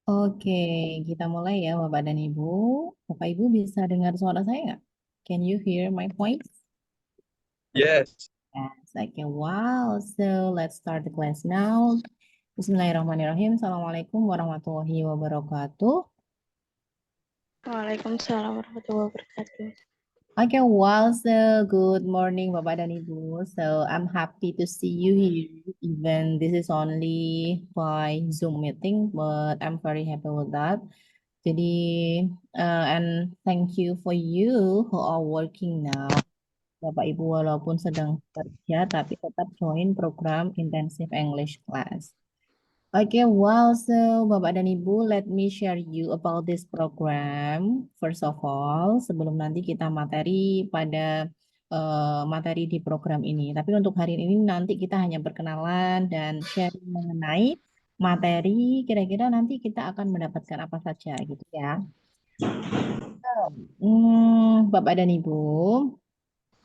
Oke, kita mulai ya Bapak dan Ibu. Bapak Ibu bisa dengar suara saya nggak? Can you hear my voice? Yes. Yes, okay, wow. So let's start the class now. Bismillahirrahmanirrahim. Assalamualaikum warahmatullahi wabarakatuh. Waalaikumsalam warahmatullahi wabarakatuh. Okay, wow. So good morning Bapak dan Ibu. So I'm happy to see you here. Even this is only by Zoom meeting, but I'm very happy with that. Jadi, and thank you for you who are working now. Bapak Ibu walaupun sedang kerja, tapi tetap join program Intensive English Class. Okay, well, so Bapak dan Ibu, let me share you about this program. First of all, sebelum nanti kita materi pada materi di program ini. Tapi untuk hari ini nanti kita hanya berkenalan dan share mengenai materi. Kira-kira nanti kita akan mendapatkan apa saja gitu ya. Bapak dan Ibu.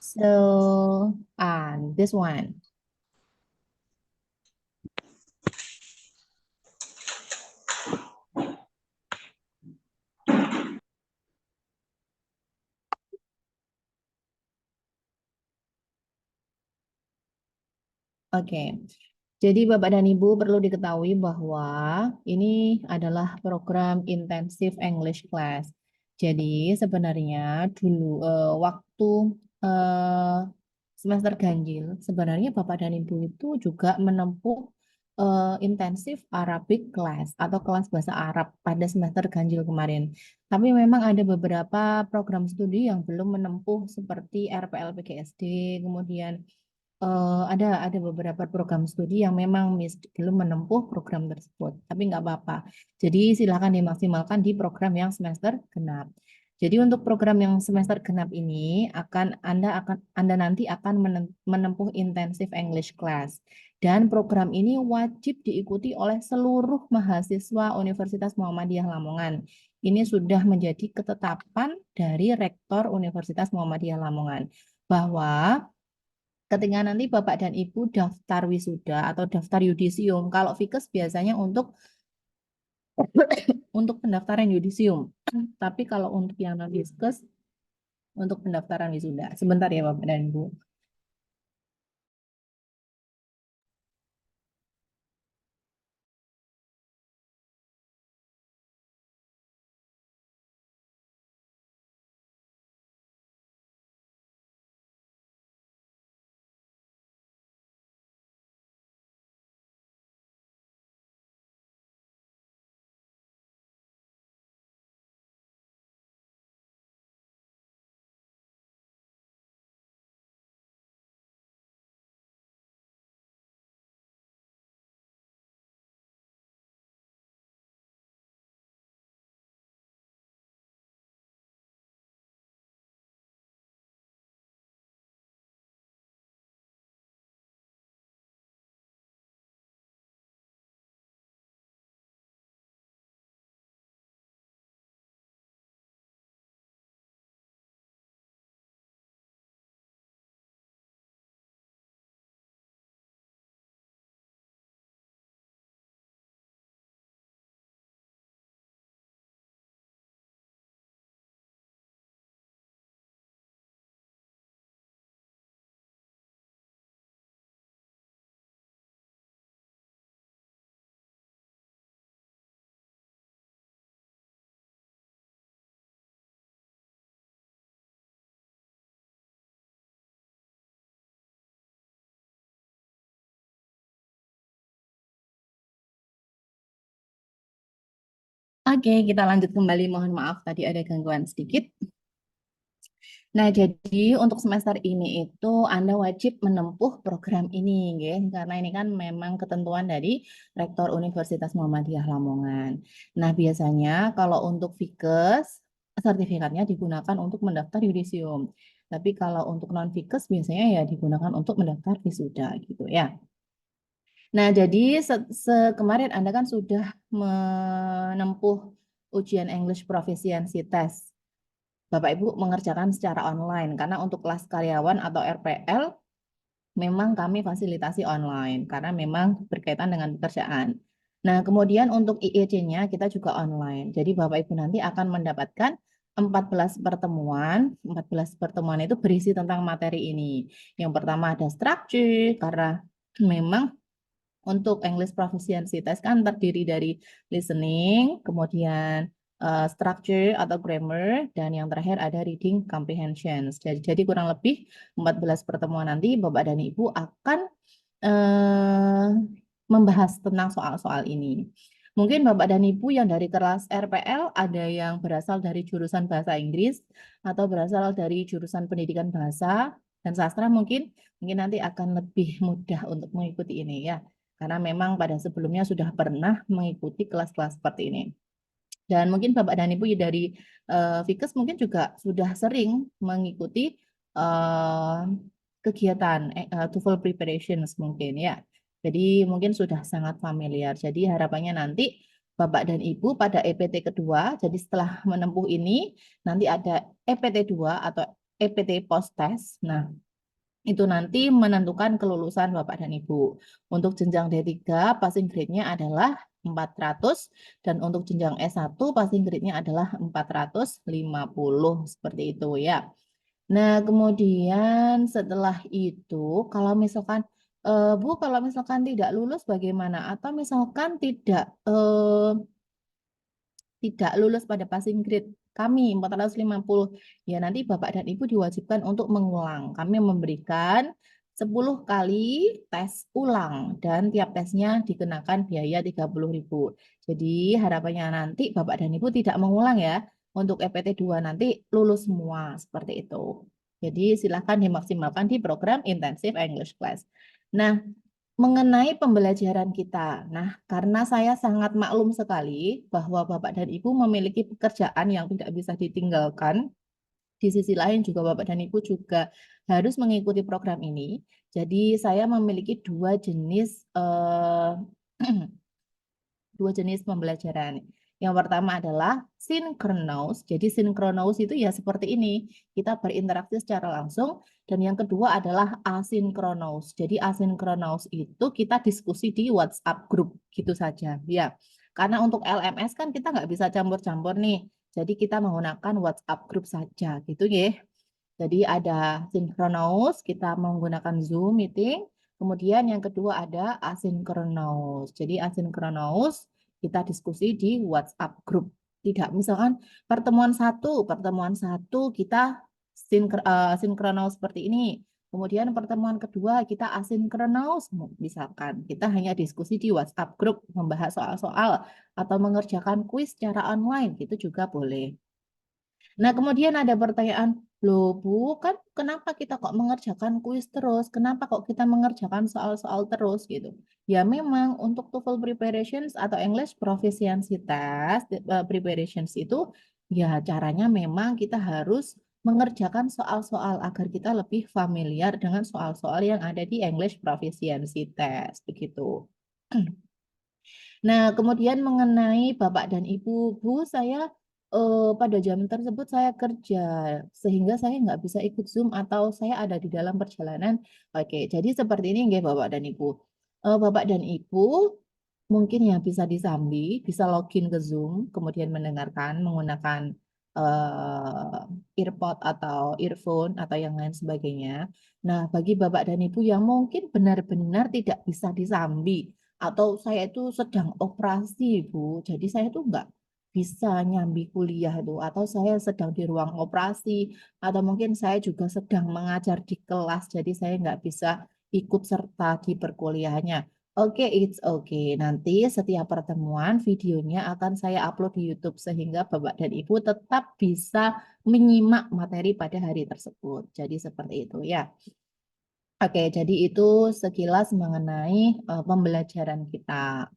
So, this one. Oke. Jadi Bapak dan Ibu perlu diketahui bahwa ini adalah program Intensive English Class. Jadi sebenarnya dulu waktu eh, semester ganjil, sebenarnya Bapak dan Ibu itu juga menempuh intensif Arabic Class atau kelas bahasa Arab pada semester ganjil kemarin. Tapi memang ada beberapa program studi yang belum menempuh seperti RPLPGSD, kemudian ada beberapa program studi yang memang belum menempuh program tersebut, tapi nggak apa-apa. Jadi silakan dimaksimalkan di program yang semester genap. Jadi untuk program yang semester genap ini Anda nanti akan menempuh intensive English class, dan program ini wajib diikuti oleh seluruh mahasiswa Universitas Muhammadiyah Lamongan. Ini sudah menjadi ketetapan dari Rektor Universitas Muhammadiyah Lamongan bahwa ketika nanti Bapak dan Ibu daftar wisuda atau daftar yudisium, kalau Fikes biasanya untuk pendaftaran yudisium. Tapi kalau untuk yang non Fikes untuk pendaftaran wisuda. Sebentar ya Bapak dan Ibu. Oke, kita lanjut kembali. Mohon maaf tadi ada gangguan sedikit. Nah, jadi untuk semester ini itu Anda wajib menempuh program ini, nggih. Karena ini kan memang ketentuan dari Rektor Universitas Muhammadiyah Lamongan. Nah, biasanya kalau untuk Fikes, sertifikatnya digunakan untuk mendaftar yudisium. Tapi kalau untuk non-Fikes biasanya ya digunakan untuk mendaftar wisuda gitu ya. Nah, jadi kemarin Anda kan sudah menempuh ujian English Proficiency Test. Bapak Ibu mengerjakan secara online karena untuk kelas karyawan atau RPL memang kami fasilitasi online karena memang berkaitan dengan pekerjaan. Nah, kemudian untuk IEC-nya kita juga online. Jadi Bapak Ibu nanti akan mendapatkan 14 pertemuan. 14 pertemuan itu berisi tentang materi ini. Yang pertama ada structure, karena memang untuk English Proficiency Test kan terdiri dari listening, kemudian structure atau grammar, dan yang terakhir ada reading comprehension. Jadi kurang lebih 14 pertemuan nanti Bapak dan Ibu akan eh, membahas tentang soal-soal ini. Mungkin Bapak dan Ibu yang dari kelas RPL ada yang berasal dari jurusan bahasa Inggris atau berasal dari jurusan pendidikan bahasa dan sastra mungkin nanti akan lebih mudah untuk mengikuti ini ya. Karena memang pada sebelumnya sudah pernah mengikuti kelas-kelas seperti ini. Dan mungkin Bapak dan Ibu dari Fikes mungkin juga sudah sering mengikuti kegiatan TOEFL preparations mungkin ya. Jadi mungkin sudah sangat familiar. Jadi harapannya nanti Bapak dan Ibu pada EPT kedua, jadi setelah menempuh ini nanti ada EPT 2 atau EPT post test. Nah, itu nanti menentukan kelulusan Bapak dan Ibu. Untuk jenjang D3 passing grade-nya adalah 400 dan untuk jenjang S1 passing grade-nya adalah 450 seperti itu ya. Nah, kemudian setelah itu kalau misalkan Bu kalau misalkan tidak lulus bagaimana atau misalkan tidak lulus pada passing grade kami 450, ya nanti Bapak dan Ibu diwajibkan untuk mengulang. Kami memberikan 10 kali tes ulang dan tiap tesnya dikenakan biaya 30.000. Jadi harapannya nanti Bapak dan Ibu tidak mengulang ya. Untuk EPT 2 nanti lulus semua seperti itu. Jadi silakan dimaksimalkan di program Intensive English Class. Nah, mengenai pembelajaran kita. Nah, karena saya sangat maklum sekali bahwa Bapak dan Ibu memiliki pekerjaan yang tidak bisa ditinggalkan. Di sisi lain juga Bapak dan Ibu juga harus mengikuti program ini. Jadi saya memiliki dua jenis pembelajaran. Yang pertama adalah synchronous. Jadi synchronous itu ya seperti ini. Kita berinteraksi secara langsung. Dan yang kedua adalah asynchronous. Jadi asynchronous itu kita diskusi di WhatsApp group. Gitu saja. Ya. Karena untuk LMS kan kita nggak bisa campur-campur nih. Jadi kita menggunakan WhatsApp group saja. Gitu ya. Jadi ada synchronous, kita menggunakan Zoom meeting. Kemudian yang kedua ada asynchronous. Jadi asynchronous kita diskusi di WhatsApp group. Tidak, misalkan pertemuan satu kita sinkronous seperti ini. Kemudian pertemuan kedua kita asinkronous, misalkan kita hanya diskusi di WhatsApp group membahas soal-soal atau mengerjakan kuis secara online, itu juga boleh. Nah, kemudian ada pertanyaan, loh Bu, kan kenapa kita kok mengerjakan kuis terus? Kenapa kok kita mengerjakan soal-soal terus gitu? Ya memang untuk TOEFL preparations atau English Proficiency Test preparations itu ya caranya memang kita harus mengerjakan soal-soal agar kita lebih familiar dengan soal-soal yang ada di English Proficiency Test begitu. Nah, kemudian mengenai Bapak dan Ibu, Bu, saya pada jam tersebut saya kerja, sehingga saya nggak bisa ikut Zoom atau saya ada di dalam perjalanan. Oke, jadi seperti ini nggih Bapak dan Ibu. Bapak dan Ibu mungkin ya bisa disambi, bisa login ke Zoom, kemudian mendengarkan menggunakan earpod atau earphone atau yang lain sebagainya. Nah, bagi Bapak dan Ibu yang mungkin benar-benar tidak bisa disambi, atau saya itu sedang operasi, Bu. Jadi saya tuh nggak bisa nyambi kuliah itu, atau saya sedang di ruang operasi, atau mungkin saya juga sedang mengajar di kelas, jadi saya nggak bisa ikut serta di perkuliahannya. Oke, it's okay. Nanti setiap pertemuan videonya akan saya upload di YouTube sehingga Bapak dan Ibu tetap bisa menyimak materi pada hari tersebut. Jadi seperti itu ya. Oke, jadi itu sekilas mengenai pembelajaran kita.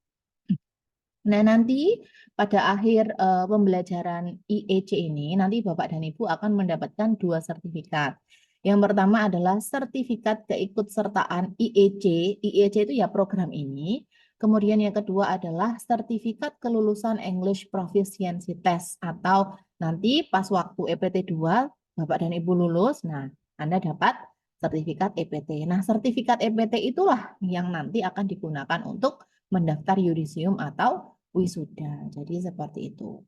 Nah, nanti pada akhir pembelajaran IEC ini, nanti Bapak dan Ibu akan mendapatkan 2 sertifikat. Yang pertama adalah sertifikat keikutsertaan IEC. IEC itu ya program ini. Kemudian yang kedua adalah sertifikat kelulusan English Proficiency Test atau nanti pas waktu EPT 2 Bapak dan Ibu lulus, nah Anda dapat sertifikat EPT. Nah, sertifikat EPT itulah yang nanti akan digunakan untuk mendaftar yudisium atau wisuda. Jadi seperti itu.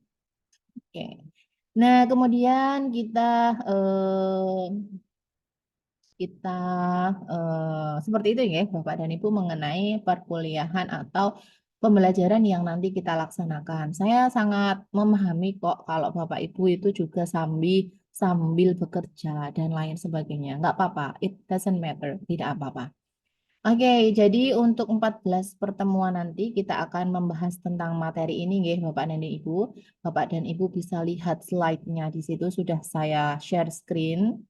Oke. Nah, kemudian kita seperti itu ya Bapak dan Ibu mengenai perkuliahan atau pembelajaran yang nanti kita laksanakan. Saya sangat memahami kok kalau Bapak Ibu itu juga sambil bekerja dan lain sebagainya. Nggak apa-apa, it doesn't matter, tidak apa-apa. Oke, jadi untuk 14 pertemuan nanti kita akan membahas tentang materi ini ya Bapak dan Ibu. Bapak dan Ibu bisa lihat slide-nya di situ sudah saya share screen.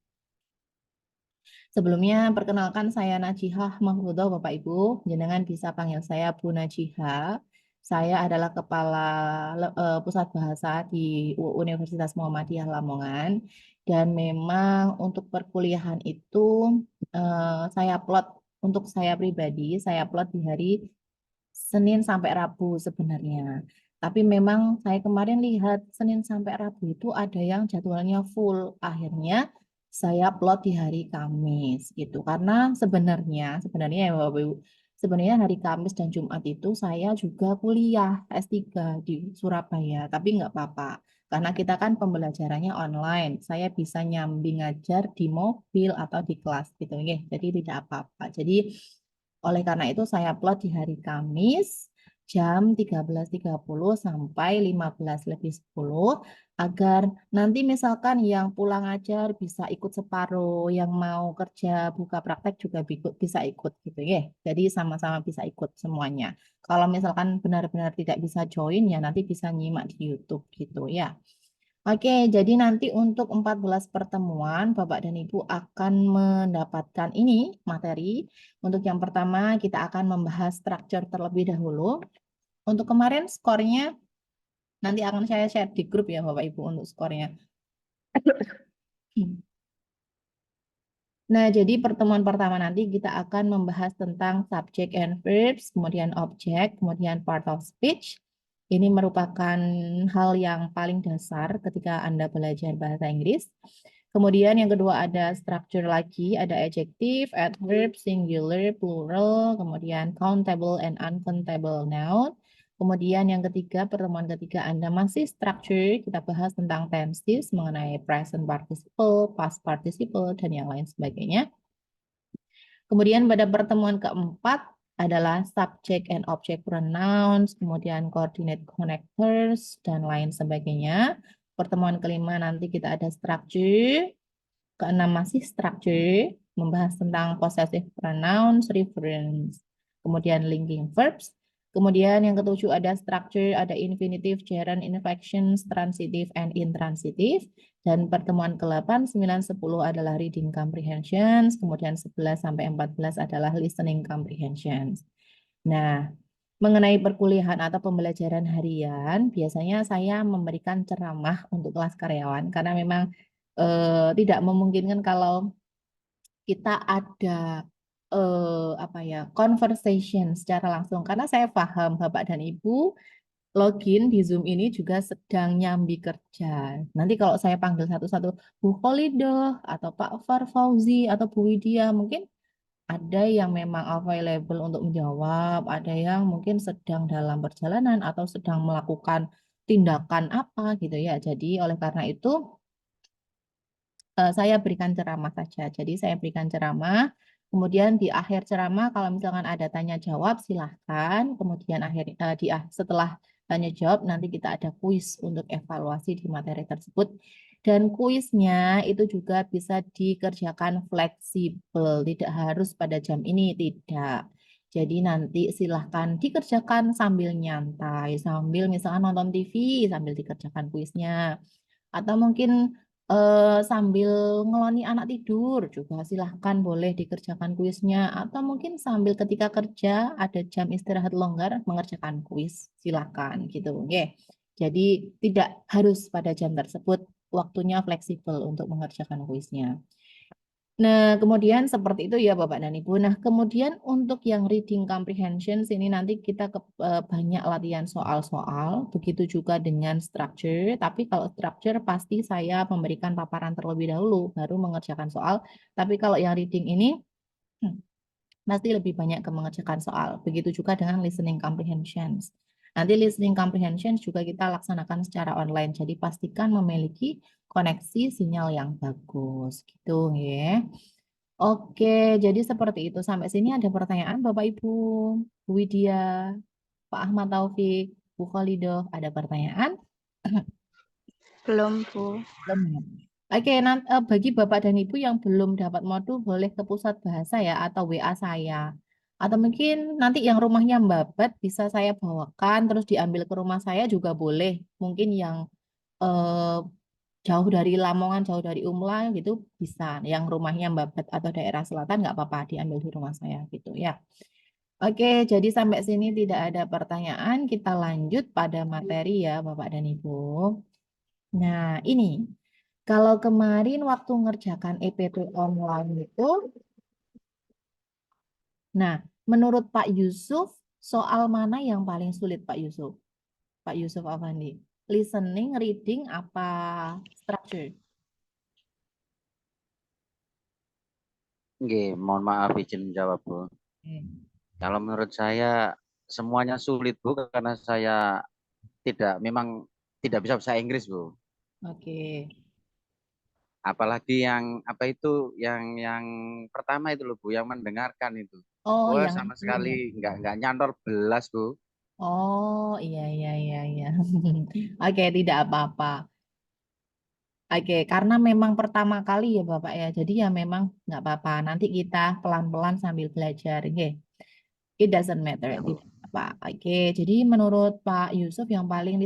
Sebelumnya, perkenalkan saya Najihah Mahfudoh, Bapak Ibu. Jenengan bisa panggil saya Bu Najihah. Saya adalah Kepala Pusat Bahasa di Universitas Muhammadiyah Lamongan. Dan memang untuk perkuliahan itu saya plot untuk saya pribadi, saya plot di hari Senin sampai Rabu sebenarnya. Tapi memang saya kemarin lihat Senin sampai Rabu itu ada yang jadwalnya full. Akhirnya saya plot di hari Kamis gitu. Karena sebenarnya ya Bapak Ibu, sebenarnya hari Kamis dan Jumat itu saya juga kuliah S3 di Surabaya. Tapi nggak apa-apa. Karena kita kan pembelajarannya online. Saya bisa nyambi ngajar di mobil atau di kelas gitu ya. Jadi tidak apa-apa. Jadi oleh karena itu saya plot di hari Kamis jam 13.30 sampai 15:10 agar nanti misalkan yang pulang ajar bisa ikut separuh, yang mau kerja buka praktek juga bisa ikut gitu ya. Jadi sama-sama bisa ikut semuanya. Kalau misalkan benar-benar tidak bisa join ya nanti bisa nyimak di YouTube gitu ya. Oke, jadi nanti untuk 14 pertemuan, Bapak dan Ibu akan mendapatkan ini materi. Untuk yang pertama, kita akan membahas structure terlebih dahulu. Untuk kemarin skornya nanti akan saya share di grup ya Bapak Ibu untuk skornya. Nah, jadi pertemuan pertama nanti kita akan membahas tentang subject and verbs, kemudian object, kemudian part of speech. Ini merupakan hal yang paling dasar ketika Anda belajar bahasa Inggris. Kemudian yang kedua ada structure lagi, ada adjective, adverb, singular, plural, kemudian countable and uncountable noun. Kemudian yang ketiga, pertemuan ketiga Anda masih structure, kita bahas tentang tenses mengenai present participle, past participle, dan yang lain sebagainya. Kemudian pada pertemuan keempat adalah subject and object pronouns, kemudian coordinate connectors, dan lain sebagainya. Pertemuan kelima nanti kita ada structure, keenam masih structure, membahas tentang possessive pronouns, reference, kemudian linking verbs. Kemudian yang ketujuh ada structure, ada infinitive, gerund, inflections, transitive, and intransitive. Dan pertemuan ke-8, 9, 10 adalah reading comprehensions, kemudian 11 sampai 14 adalah listening comprehensions. Nah, mengenai perkuliahan atau pembelajaran harian, biasanya saya memberikan ceramah untuk kelas karyawan karena memang tidak memungkinkan kalau kita ada conversation secara langsung karena saya paham Bapak dan Ibu login di Zoom ini juga sedang nyambi kerja. Nanti kalau saya panggil satu-satu Bu Kholidoh atau Pak Farfauzi atau Bu Widya mungkin ada yang memang available untuk menjawab, ada yang mungkin sedang dalam perjalanan atau sedang melakukan tindakan apa gitu ya. Jadi oleh karena itu saya berikan ceramah saja. Jadi saya berikan ceramah, kemudian di akhir ceramah kalau misalkan ada tanya jawab silahkan. Kemudian setelah tanya jawab nanti kita ada kuis untuk evaluasi di materi tersebut. Dan kuisnya itu juga bisa dikerjakan fleksibel, tidak harus pada jam ini, tidak. Jadi nanti silahkan dikerjakan sambil nyantai, sambil misalkan nonton TV, sambil dikerjakan kuisnya. Atau mungkin sambil ngeloni anak tidur juga silahkan boleh dikerjakan kuisnya. Atau mungkin sambil ketika kerja ada jam istirahat longgar mengerjakan kuis, silahkan gitu. Oke. Jadi tidak harus pada jam tersebut, waktunya fleksibel untuk mengerjakan kuisnya. Nah, kemudian seperti itu ya Bapak dan Ibu. Nah, kemudian untuk yang reading comprehension ini nanti kita banyak latihan soal-soal, begitu juga dengan structure. Tapi kalau structure pasti saya memberikan paparan terlebih dahulu, baru mengerjakan soal. Tapi kalau yang reading ini pasti lebih banyak ke mengerjakan soal. Begitu juga dengan listening comprehensions. Nanti listening comprehensions juga kita laksanakan secara online. Jadi pastikan memiliki koneksi sinyal yang bagus. Gitu ya. Oke, jadi seperti itu. Sampai sini ada pertanyaan Bapak Ibu, Bu Widya, Pak Ahmad Taufik, Bu Khalidoh, ada pertanyaan? Belum, Bu. Belum ya? Oke, nanti bagi Bapak dan Ibu yang belum dapat modul boleh ke pusat bahasa ya atau WA saya. Atau mungkin nanti yang rumahnya Babat bisa saya bawakan terus diambil ke rumah saya juga boleh. Mungkin yang eh, jauh dari Lamongan, jauh dari Umla gitu bisa. Yang rumahnya Babat atau daerah selatan nggak apa-apa diambil di rumah saya gitu ya. Oke, jadi sampai sini tidak ada pertanyaan. Kita lanjut pada materi ya Bapak dan Ibu. Nah, ini. Kalau kemarin waktu ngerjakan EPT online itu, nah, menurut Pak Yusuf, soal mana yang paling sulit Pak Yusuf? Pak Yusuf Afandi. Listening, reading, apa structure? Nggih, mohon maaf izin jawab, Bu. Oke. Kalau menurut saya semuanya sulit, Bu, karena saya memang tidak bisa bahasa Inggris, Bu. Oke. Apalagi yang apa itu yang pertama itu loh, Bu, yang mendengarkan itu. Oh, Wah, yang sama itu ya. sekali nggak nyantol belas, Bu. Oh, iya, iya, iya, iya. Oke, tidak apa-apa. Oke, karena memang pertama kali ya Bapak ya, jadi ya memang nggak apa-apa. Nanti kita pelan-pelan sambil belajar. Oke. It doesn't matter, Ya, Bu. tidak apa. Oke, jadi menurut Pak Yusuf yang paling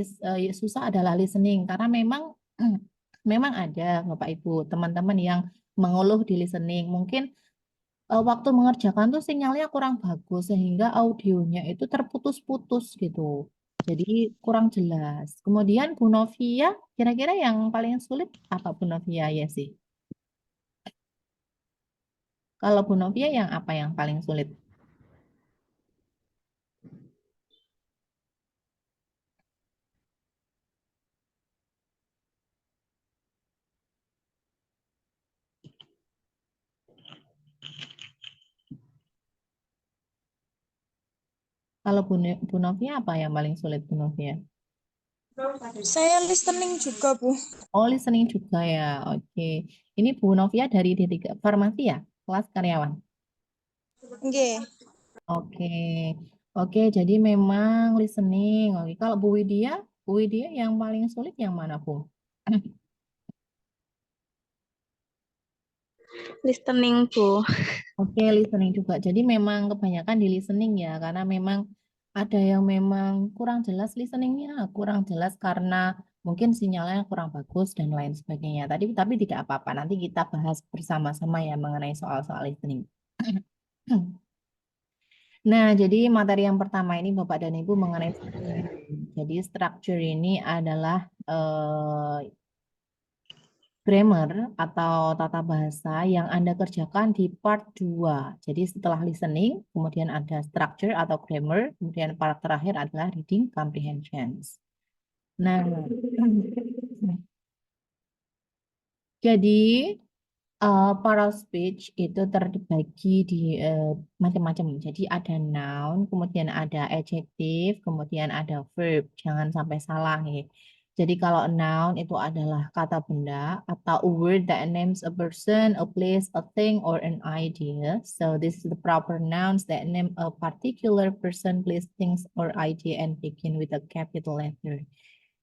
susah adalah listening karena memang memang ada Bapak Ibu teman-teman yang mengeluh di listening. Mungkin waktu mengerjakan tuh sinyalnya kurang bagus sehingga audionya itu terputus-putus gitu. Jadi kurang jelas. Kemudian Bu Novia, kira-kira yang paling sulit apa Bu Novia ya sih? Kalau Bu Novia yang apa yang paling sulit? Kalau Bu Novia apa yang paling sulit Bu Novia? Saya listening juga, Bu. Oh, listening juga ya. Oke. Ini Bu Novia dari D3 Farmasi ya? Kelas karyawan. Nggih. Oke. Oke, jadi memang listening. Oke. Kalau Bu Widya yang paling sulit yang mana, Bu? Listening, Bu. Oke, listening juga. Jadi memang kebanyakan di listening ya, karena memang ada yang memang kurang jelas listeningnya, kurang jelas karena mungkin sinyalnya kurang bagus dan lain sebagainya. Tapi tidak apa-apa. Nanti kita bahas bersama-sama ya mengenai soal-soal listening. Nah, jadi materi yang pertama ini Bapak dan Ibu mengenai structure. Jadi structure ini adalah grammar atau tata bahasa yang Anda kerjakan di part 2. Jadi setelah listening, kemudian ada structure atau grammar, kemudian part terakhir adalah reading comprehensions. Nah, jadi Parallel speech itu terbagi di macam-macam. Jadi ada noun, kemudian ada adjective, kemudian ada verb. Jangan sampai salah nih. Jadi kalau noun itu adalah kata benda atau a word that names a person, a place, a thing, or an idea. So this is the proper nouns that name a particular person, place, things, or idea and begin with a capital letter.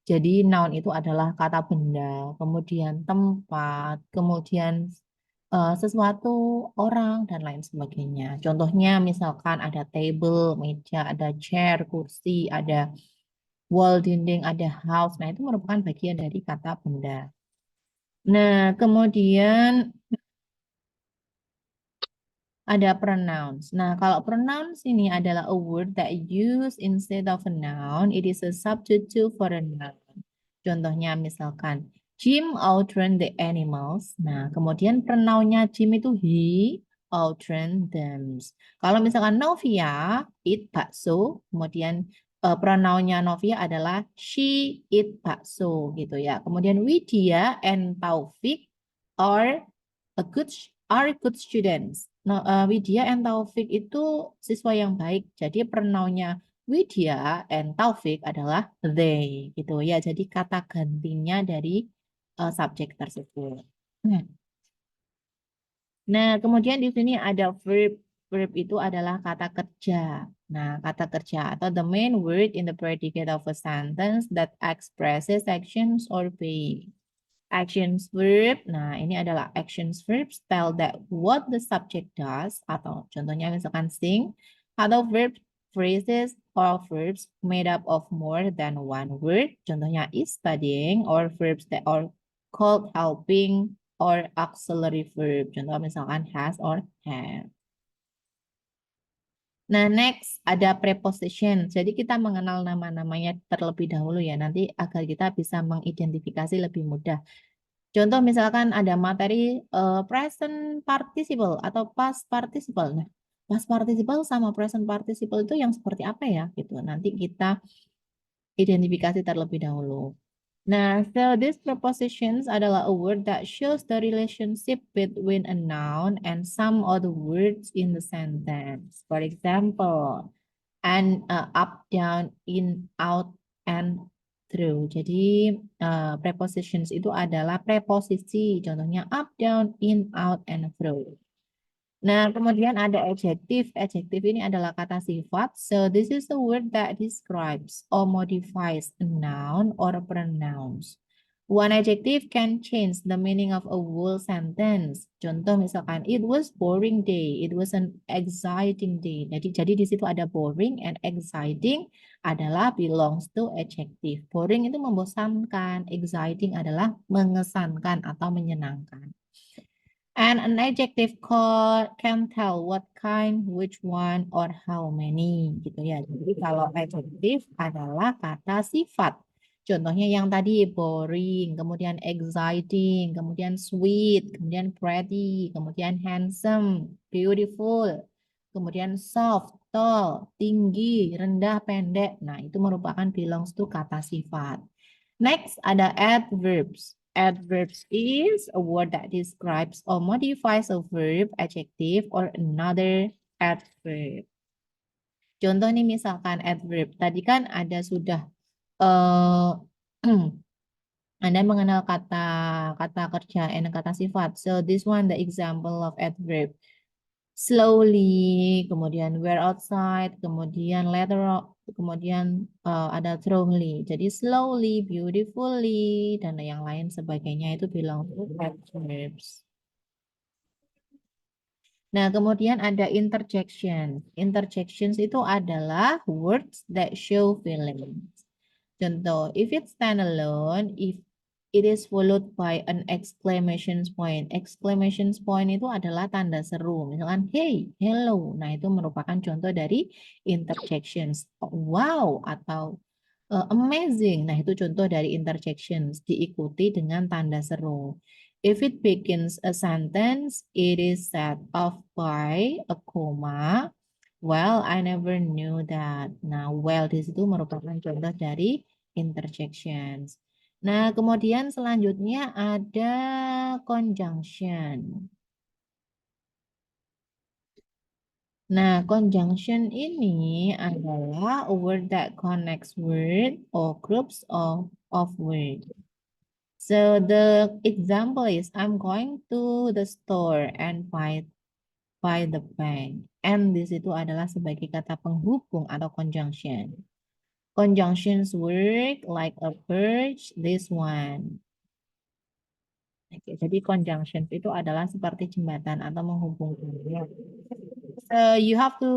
Jadi noun itu adalah kata benda, kemudian tempat, kemudian sesuatu, orang, dan lain sebagainya. Contohnya misalkan ada table, meja, ada chair, kursi, ada wall, dinding, ada house. Nah, itu merupakan bagian dari kata benda. Nah, kemudian ada pronouns. Nah, kalau pronouns ini adalah a word that used instead of a noun. It is a substitute for a noun. Contohnya misalkan, Jim outrun the animals. Nah, kemudian pronounnya Jim itu he, outrun them. Kalau misalkan Novia, eat bakso. Kemudian pronounnya Novia adalah she eat bakso gitu ya. Kemudian Widya and Taufik are good students. Widya and Taufik itu siswa yang baik. Jadi pronounnya Widya and Taufik adalah they gitu ya. Jadi kata gantinya dari subjek tersebut. Nah, kemudian di sini ada verb. Verb itu adalah kata kerja. Nah, kata kerja atau the main word in the predicate of a sentence that expresses actions or being. Actions verb. Nah, ini adalah actions verb tell that what the subject does atau contohnya misalkan sing atau verb phrases or verbs made up of more than one word. Contohnya is studying or verbs that are called helping or auxiliary verb. Contoh misalkan has or have. Nah, next ada preposition. Jadi kita mengenal nama-namanya terlebih dahulu ya, nanti agar kita bisa mengidentifikasi lebih mudah. Contoh misalkan ada materi present participle atau past participle. Nah, past participle sama present participle itu yang seperti apa ya gitu. Nanti kita identifikasi terlebih dahulu. Nah, so these prepositions adalah a word that shows the relationship between a noun and some other words in the sentence. For example, up, down, in, out, and through. Jadi prepositions itu adalah preposisi. Contohnya up, down, in, out, and through. Nah, kemudian ada adjective. Adjective ini adalah kata sifat. So this is the word that describes or modifies a noun or pronouns. One adjective can change the meaning of a whole sentence. Contoh misalkan, it was boring day. It was an exciting day. Jadi di situ ada boring and exciting adalah belongs to adjective. Boring itu membosankan. Exciting adalah mengesankan atau menyenangkan. And an adjective can tell what kind, which one, or how many gitu ya. Jadi kalau adjective adalah kata sifat. Contohnya yang tadi boring, kemudian exciting, kemudian sweet, kemudian pretty, kemudian handsome, beautiful, kemudian soft, tall, tinggi, rendah, pendek. Nah, itu merupakan belongs to kata sifat. Next ada adverbs. Adverbs is a word that describes or modifies a verb, adjective, or another adverb. Contoh nih misalkan adverb. Tadi kan ada sudah Anda mengenal kata kerja and kata sifat. So this one the example of adverb. Slowly, kemudian we're outside, kemudian later, kemudian ada strongly. Jadi slowly, beautifully, dan yang lain sebagainya itu belong to adverbs. Nah, kemudian ada interjection. Interjections itu adalah words that show feelings. Contoh, if it stand alone, if it is followed by an exclamation point. Exclamation point itu adalah tanda seru. Misalkan, hey, hello. Nah, itu merupakan contoh dari interjections. Wow, atau amazing. Nah, itu contoh dari interjections. Diikuti dengan tanda seru. If it begins a sentence, it is set off by a comma. Well, I never knew that. Nah, well di situ merupakan contoh dari interjections. Nah, kemudian selanjutnya ada conjunction. Nah, conjunction ini adalah a word that connects word or groups of words. So the example is I'm going to the store and buy the bank. And di situ adalah sebagai kata penghubung atau conjunction. Conjunctions work like a bridge, this one. Oke, jadi conjunctions itu adalah seperti jembatan atau menghubungkan. So you have to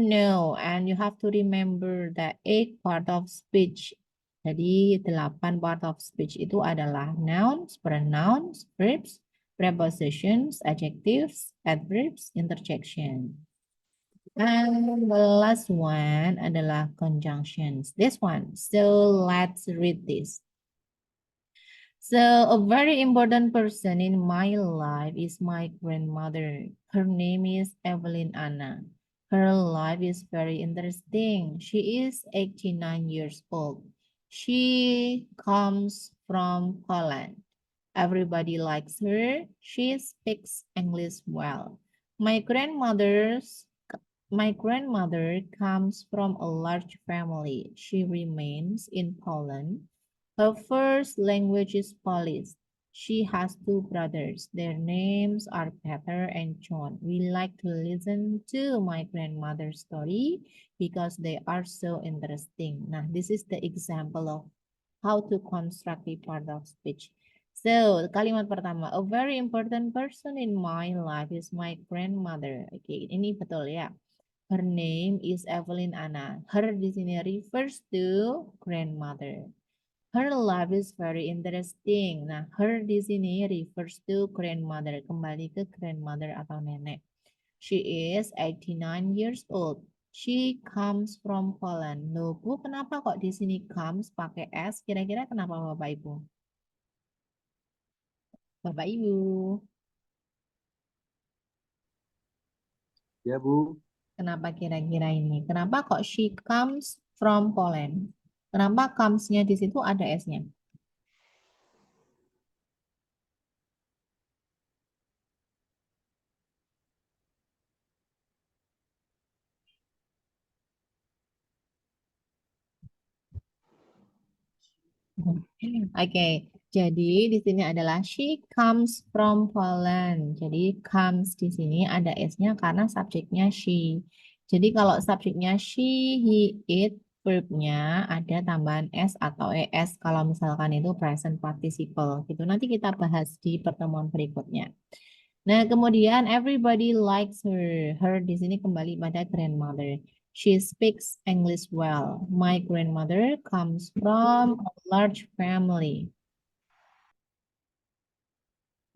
know and you have to remember that 8 part of speech. Jadi 8 part of speech itu adalah nouns, pronouns, verbs, prepositions, adjectives, adverbs, interjection. And the last one adalah conjunctions. This one. So let's read this. So a very important person in my life is my grandmother. Her name is Evelyn Anna. Her life is very interesting. She is 89 years old. She comes from Poland. Everybody likes her. She speaks English well. My grandmother comes from a large family. She remains in Poland. Her first language is Polish. She has two brothers. Their names are Peter and John. We like to listen to my grandmother's story because they are so interesting. Nah, this is the example of how to construct a part of speech. So, kalimat pertama, a very important person in my life is my grandmother. Oke, ini betul ya. Her name is Evelyn Anna. Her di sini refers to grandmother. Her life is very interesting. Nah, her di sini refers to grandmother. Kembali ke grandmother atau nenek. She is 89 years old. She comes from Poland. Loh, Bu, kenapa kok di sini comes pakai S? Kira-kira kenapa Bapak Ibu? Bapak Ibu, Ya, Bu. kenapa kira-kira ini? Kenapa kok she comes from Poland? Kenapa comes-nya di situ ada S-nya? Oke, jadi di sini adalah she comes from Poland. Jadi comes di sini ada S-nya karena subjeknya she. Jadi kalau subjeknya she, he, it, verb-nya ada tambahan S atau ES kalau misalkan itu present participle gitu. Nanti kita bahas di pertemuan berikutnya. Nah, kemudian everybody likes her. Her di sini kembali pada grandmother. She speaks English well. My grandmother comes from a large family.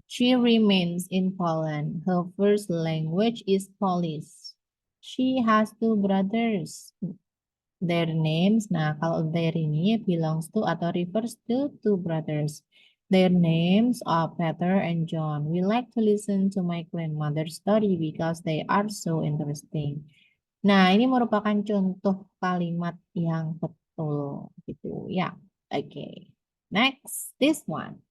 She remains in Poland. Her first language is Polish. She has two brothers. Their names, nah kalau their ini belongs to atau refers to two brothers. Their names are Peter and John. We like to listen to my grandmother's story because they are so interesting. Nah, ini merupakan contoh kalimat yang betul gitu ya. Oke. Next, this one.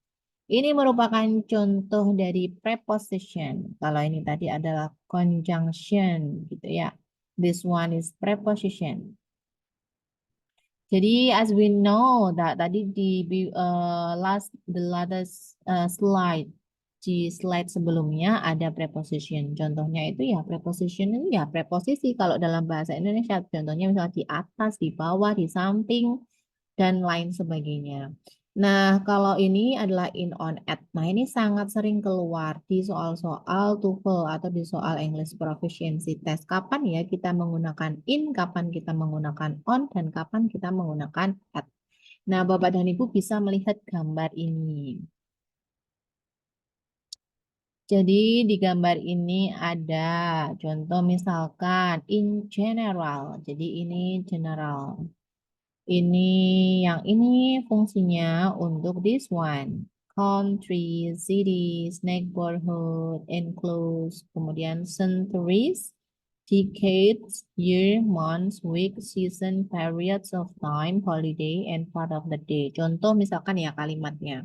Ini merupakan contoh dari preposition. Kalau ini tadi adalah conjunction gitu ya. This one is preposition. Jadi as we know that tadi di the latest slide di slide sebelumnya ada preposition. Contohnya itu ya preposition itu ya preposisi kalau dalam bahasa Indonesia. Contohnya misalnya di atas, di bawah, di samping dan lain sebagainya. Nah, kalau ini adalah in, on, at. Nah, ini sangat sering keluar di soal-soal TOEFL atau di soal English Proficiency Test. Kapan ya kita menggunakan in, kapan kita menggunakan on, dan kapan kita menggunakan at. Nah, Bapak dan Ibu bisa melihat gambar ini. Jadi di gambar ini ada contoh misalkan in general. Jadi ini general. Ini yang ini fungsinya untuk this one. Country, cities, neighborhood, enclosed, kemudian centuries, decades, year, months, week, season, periods of time, holiday, and part of the day. Contoh misalkan ya kalimatnya.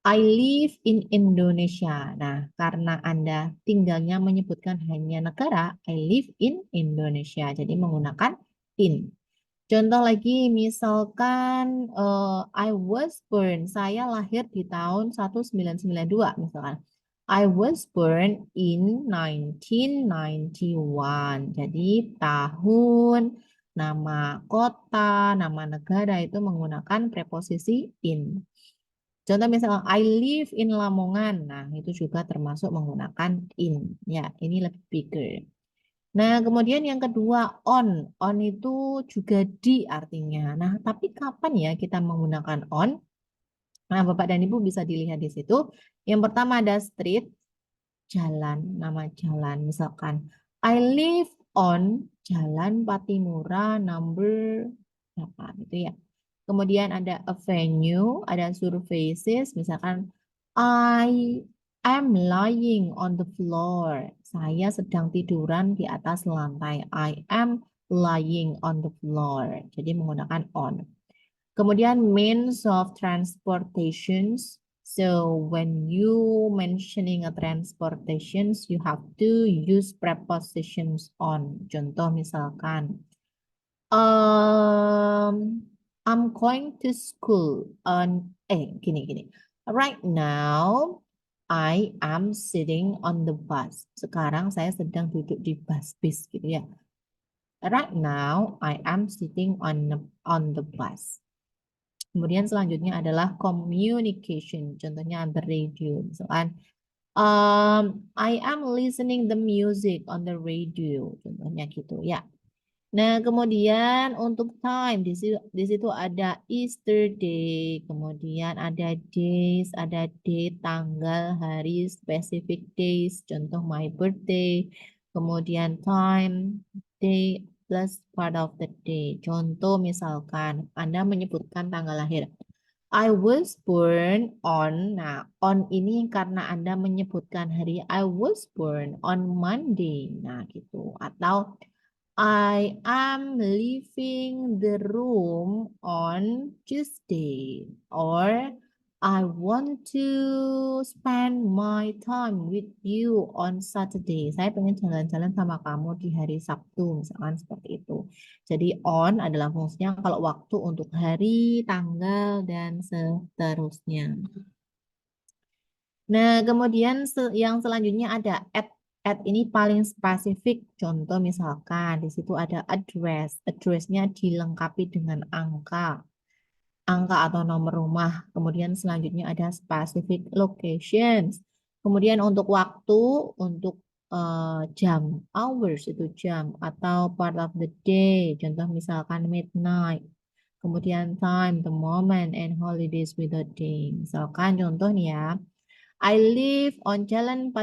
I live in Indonesia. Nah, karena Anda tinggalnya menyebutkan hanya negara, I live in Indonesia. Jadi menggunakan in. Contoh lagi, misalkan I was born, saya lahir di tahun 1992 misalkan. I was born in 1991. Jadi tahun, nama kota, nama negara itu menggunakan preposisi in. Contoh misalkan I live in Lamongan. Nah, itu juga termasuk menggunakan in. Ya, ini lebih bigger. Nah, kemudian yang kedua on. On itu juga di artinya. Nah, tapi kapan ya kita menggunakan on? Nah, Bapak dan Ibu bisa dilihat di situ. Yang pertama ada street, jalan, nama jalan. Misalkan, I live on Jalan Patimura number berapa gitu ya. Kemudian ada a venue, ada surfaces, misalkan I am lying on the floor. Saya sedang tiduran di atas lantai. I am lying on the floor. Jadi menggunakan on. Kemudian means of transportation, So when you mentioning a transportations, you have to use prepositions on. Contoh misalkan, I'm going to school on, gini. Right now, I am sitting on the bus. Sekarang saya sedang duduk di bis gitu ya. Right now, I am sitting on the bus. Kemudian selanjutnya adalah communication. Contohnya the radio. Misalkan, I am listening the music on the radio. Contohnya gitu ya. Nah, kemudian untuk time di situ ada Easter day, kemudian ada days, ada date, tanggal, hari, specific days, contoh my birthday, kemudian time, day plus part of the day. Contoh misalkan Anda menyebutkan tanggal lahir. I was born on, nah on ini karena Anda menyebutkan hari, I was born on Monday. Nah, gitu. Atau I am leaving the room on Tuesday, or I want to spend my time with you on Saturday. Saya pengen jalan-jalan sama kamu di hari Sabtu, misalkan seperti itu. Jadi on adalah fungsinya kalau waktu untuk hari, tanggal, dan seterusnya. Nah, kemudian yang selanjutnya ada at. At ini paling spesifik. Contoh misalkan di situ ada address. Addressnya dilengkapi dengan angka. Angka atau nomor rumah. Kemudian selanjutnya ada specific locations. Kemudian untuk waktu, untuk jam, hours itu jam. Atau part of the day. Contoh misalkan midnight. Kemudian time, the moment, and holidays with the day. Misalkan contoh nih ya. I live at Jalan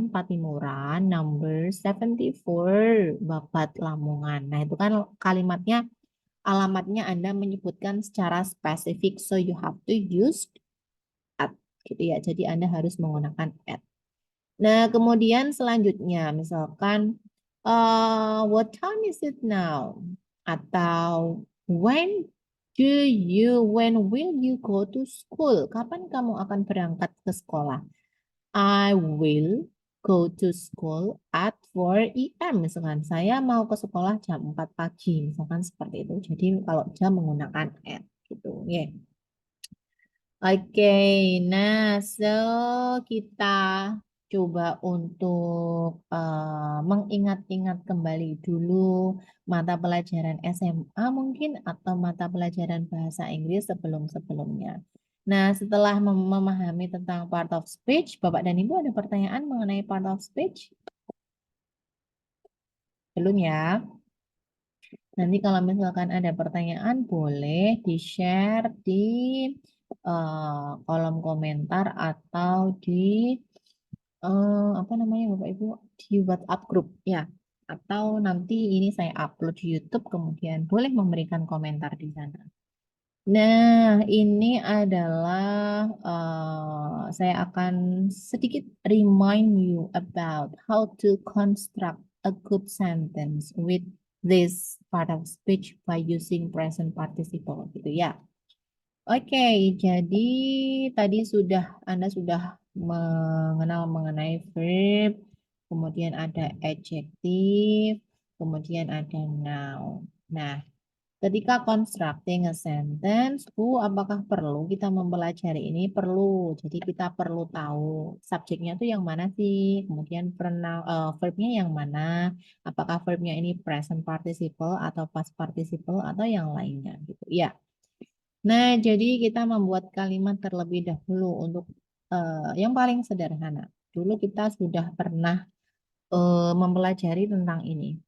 Patimuran number 74 Babat Lamongan. Nah, itu kan kalimatnya, alamatnya Anda menyebutkan secara spesifik, so you have to use at gitu ya. Jadi Anda harus menggunakan at. Nah, kemudian selanjutnya misalkan what time is it now? Atau when will you go to school? Kapan kamu akan berangkat ke sekolah? I will go to school at 4 AM. Misalkan saya mau ke sekolah jam 4 pagi. Misalkan seperti itu. Jadi kalau jam menggunakan at gitu. Ya. Oke, nah kita coba untuk mengingat-ingat kembali dulu mata pelajaran SMA mungkin atau mata pelajaran bahasa Inggris sebelum-sebelumnya. Nah, setelah memahami tentang part of speech, Bapak dan Ibu ada pertanyaan mengenai part of speech? Belum ya? Nanti kalau misalkan ada pertanyaan boleh di-share di kolom komentar atau di apa namanya Bapak Ibu di WhatsApp grup ya, atau nanti ini saya upload di YouTube kemudian boleh memberikan komentar di sana. Nah, ini adalah saya akan sedikit remind you about how to construct a good sentence with this part of speech by using present participle gitu ya. Oke, jadi tadi Anda sudah mengenal mengenai verb, kemudian ada adjective, kemudian ada noun. Nah, ketika constructing a sentence, apakah perlu kita mempelajari ini? Perlu. Jadi kita perlu tahu subjeknya itu yang mana sih, kemudian verbnya yang mana, apakah verbnya ini present participle atau past participle atau yang lainnya gitu. Ya. Nah, jadi kita membuat kalimat terlebih dahulu untuk yang paling sederhana. Dulu kita sudah pernah mempelajari tentang ini.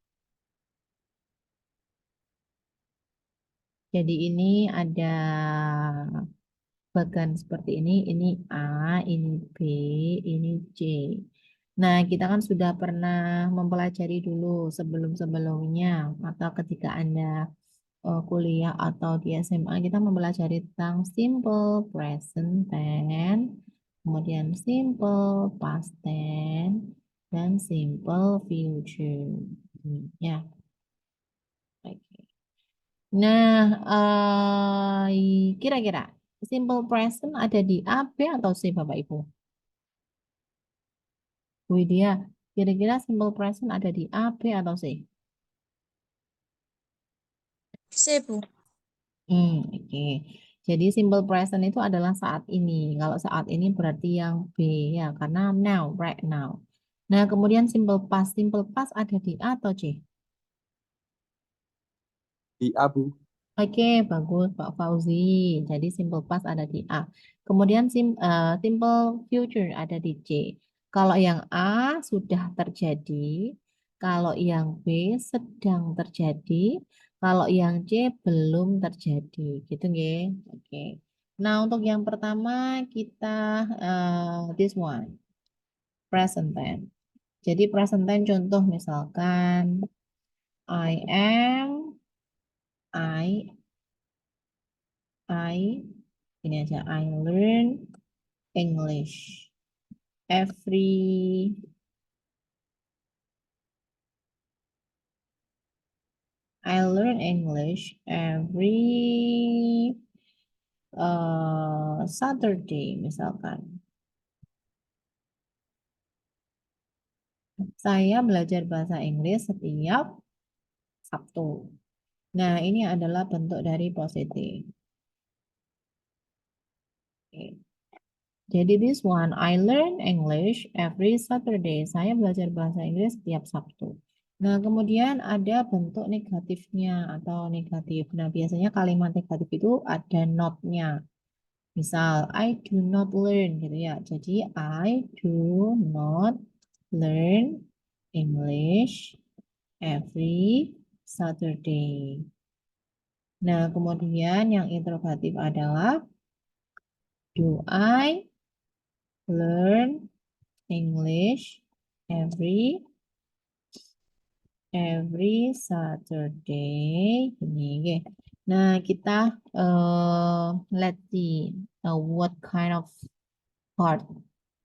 Jadi ini ada bagan seperti ini A, ini B, ini C. Nah, kita kan sudah pernah mempelajari dulu sebelum-sebelumnya atau ketika Anda kuliah atau di SMA kita mempelajari tentang simple present tense, kemudian simple past tense, dan simple future. Ya. Oke. Nah, kira-kira simple present ada di A, B, atau C, Bapak Ibu? Widya, kira-kira simple present ada di A, B, atau C? C, Bu. Oke. Jadi simple present itu adalah saat ini. Kalau saat ini berarti yang B ya, karena now, right now. Nah, kemudian simple past ada di A atau C? Di A, Bu. Oke, bagus Pak Fauzi. Jadi simple past ada di A. Kemudian simple future ada di C. Kalau yang A sudah terjadi, kalau yang B sedang terjadi, kalau yang C belum terjadi. Gitu nggih. Oke. Nah, untuk yang pertama kita this one, present tense. Jadi present tense contoh misalkan I am, I ini aja I learn English every I learn English every Saturday misalkan. Saya belajar bahasa Inggris setiap Sabtu. Nah, ini adalah bentuk dari positif. Oke. Jadi this one, I learn English every Saturday. Saya belajar bahasa Inggris setiap Sabtu. Nah, kemudian ada bentuk negatifnya atau negatif. Nah, biasanya kalimat negatif itu ada not-nya. Misal, I do not learn gitu ya. Jadi, I do not learn English every Saturday. Nah, kemudian yang interrogatif adalah, do I learn English every Saturday ini nggih. Nah, kita let's see what kind of part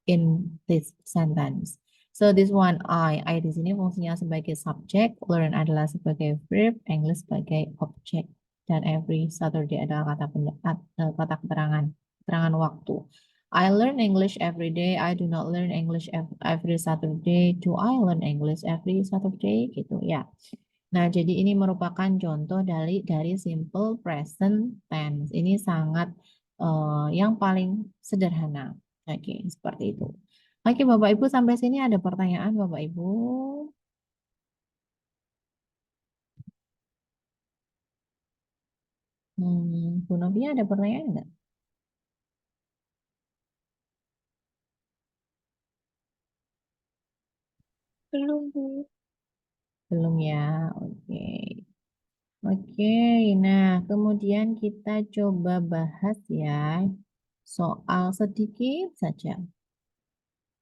in this sentence. So this one I di sini fungsinya sebagai subjek, learn adalah sebagai verb, English sebagai objek, dan every Saturday adalah kata keterangan waktu. I learn English every day. I do not learn English every Saturday. Do I learn English every Saturday? Gitu ya. Nah, jadi ini merupakan contoh dari simple present tense. Ini sangat yang paling sederhana. Oke, seperti itu. Oke, Bapak Ibu, sampai sini ada pertanyaan, Bapak Ibu? Bu Novia ada pertanyaan enggak? Belum, Bu. Belum ya, oke. Oke, nah kemudian kita coba bahas ya soal sedikit saja.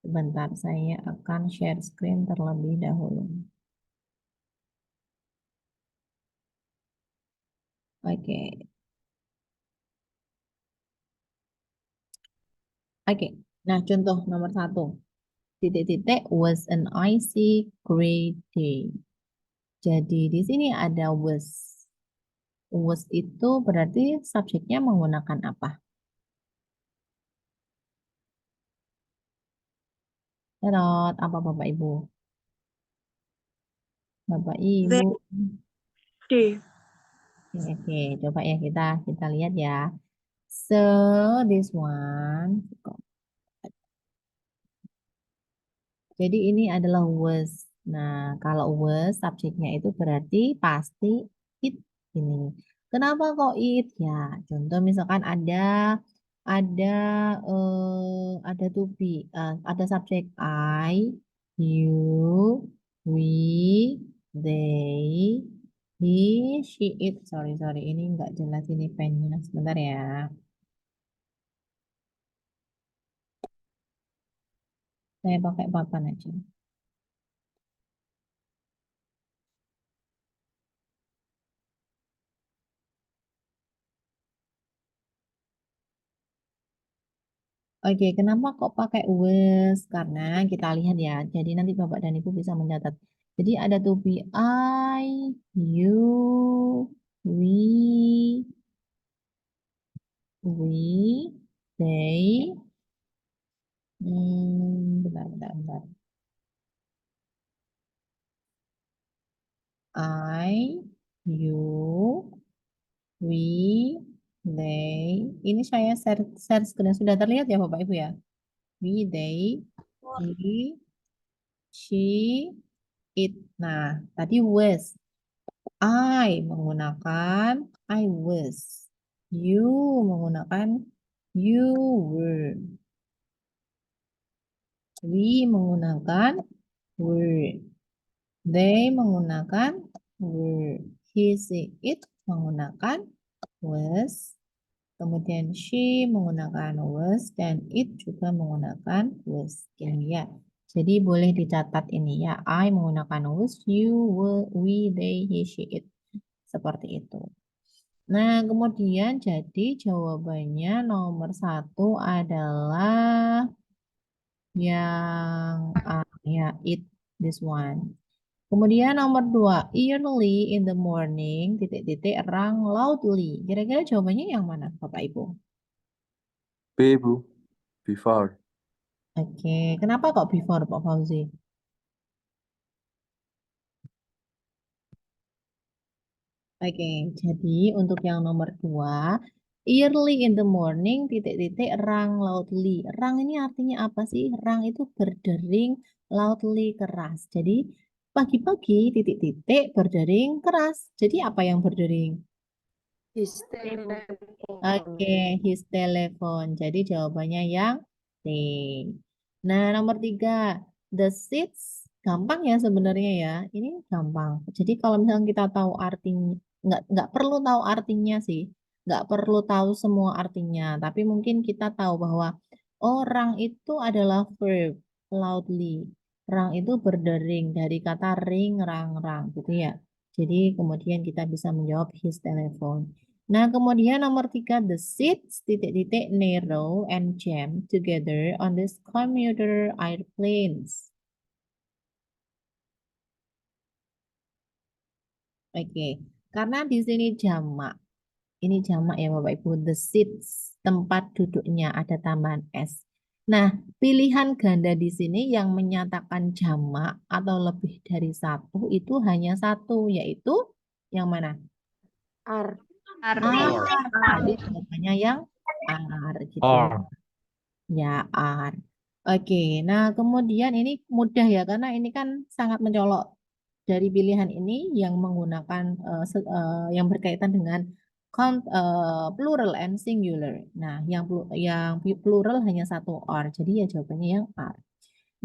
Sebentar, saya akan share screen terlebih dahulu. Oke. Oke, nah contoh nomor 1. Titik-titik was an icy gray day. Jadi di sini ada was. Was itu berarti subjeknya menggunakan apa? Terot, apa Bapak Ibu? Bapak Ibu. D. Oke, coba ya kita lihat ya. So this one. Jadi ini adalah was. Nah, kalau was subjeknya itu berarti pasti it ini. Kenapa kok it? Ya, contoh misalkan ada ada to be, ada subjek I, you, we, they, he, she, it. Sorry, ini nggak jelas ini pennya. Sebentar ya. Saya pakai papan aja. Oke, kenapa kok pakai was? Karena kita lihat ya. Jadi nanti Bapak dan Ibu bisa mencatat. Jadi ada to be I, you, we, Ini saya share screen. Sudah terlihat ya Bapak Ibu ya? We, they, he, she, it. Nah, tadi was. I menggunakan I was. You menggunakan you were. We menggunakan were. They menggunakan were. He, she, it menggunakan was. Kemudian she menggunakan was dan it juga menggunakan was. Ini ya. Jadi boleh dicatat ini ya. I menggunakan was, you, we, they, he, she, it. Seperti itu. Nah, kemudian jadi jawabannya nomor 1 adalah yang ya it, this one. Kemudian nomor 2, early in the morning, titik-titik, rang loudly. Kira-kira jawabannya yang mana, Bapak Ibu? B, Bu. Before. Oke, kenapa kok before, Pak Fauzi? Oke, jadi untuk yang nomor 2, early in the morning, titik-titik, rang loudly. Rang ini artinya apa sih? Rang itu berdering, loudly, keras. Jadi pagi-pagi, titik-titik, berdering, keras. Jadi apa yang berdering? Oke, his telephone. Jadi jawabannya yang C. Nah, nomor 3, the seats. Gampang ya sebenarnya ya. Ini gampang. Jadi kalau misalnya kita tahu artinya, nggak perlu tahu artinya sih. Nggak perlu tahu semua artinya. Tapi mungkin kita tahu bahwa orang itu adalah verb, loudly. Rang itu berdering dari kata ring, rang, rang gitu ya. Jadi kemudian kita bisa menjawab his telephone. Nah, kemudian nomor 3, the seats, titik-titik, narrow and jam together on this commuter airplanes. Oke, karena di sini jamak. Ini jamak ya Bapak Ibu, the seats, tempat duduknya ada tambahan S. Nah, pilihan ganda di sini yang menyatakan jamak atau lebih dari satu itu hanya satu, yaitu yang mana? R. Jadi jawabannya yang R gitu. Ya, R. Oke, nah kemudian ini mudah ya karena ini kan sangat mencolok dari pilihan ini yang menggunakan yang berkaitan dengan plural and singular. Nah, yang plural hanya satu R. Jadi ya jawabannya yang R.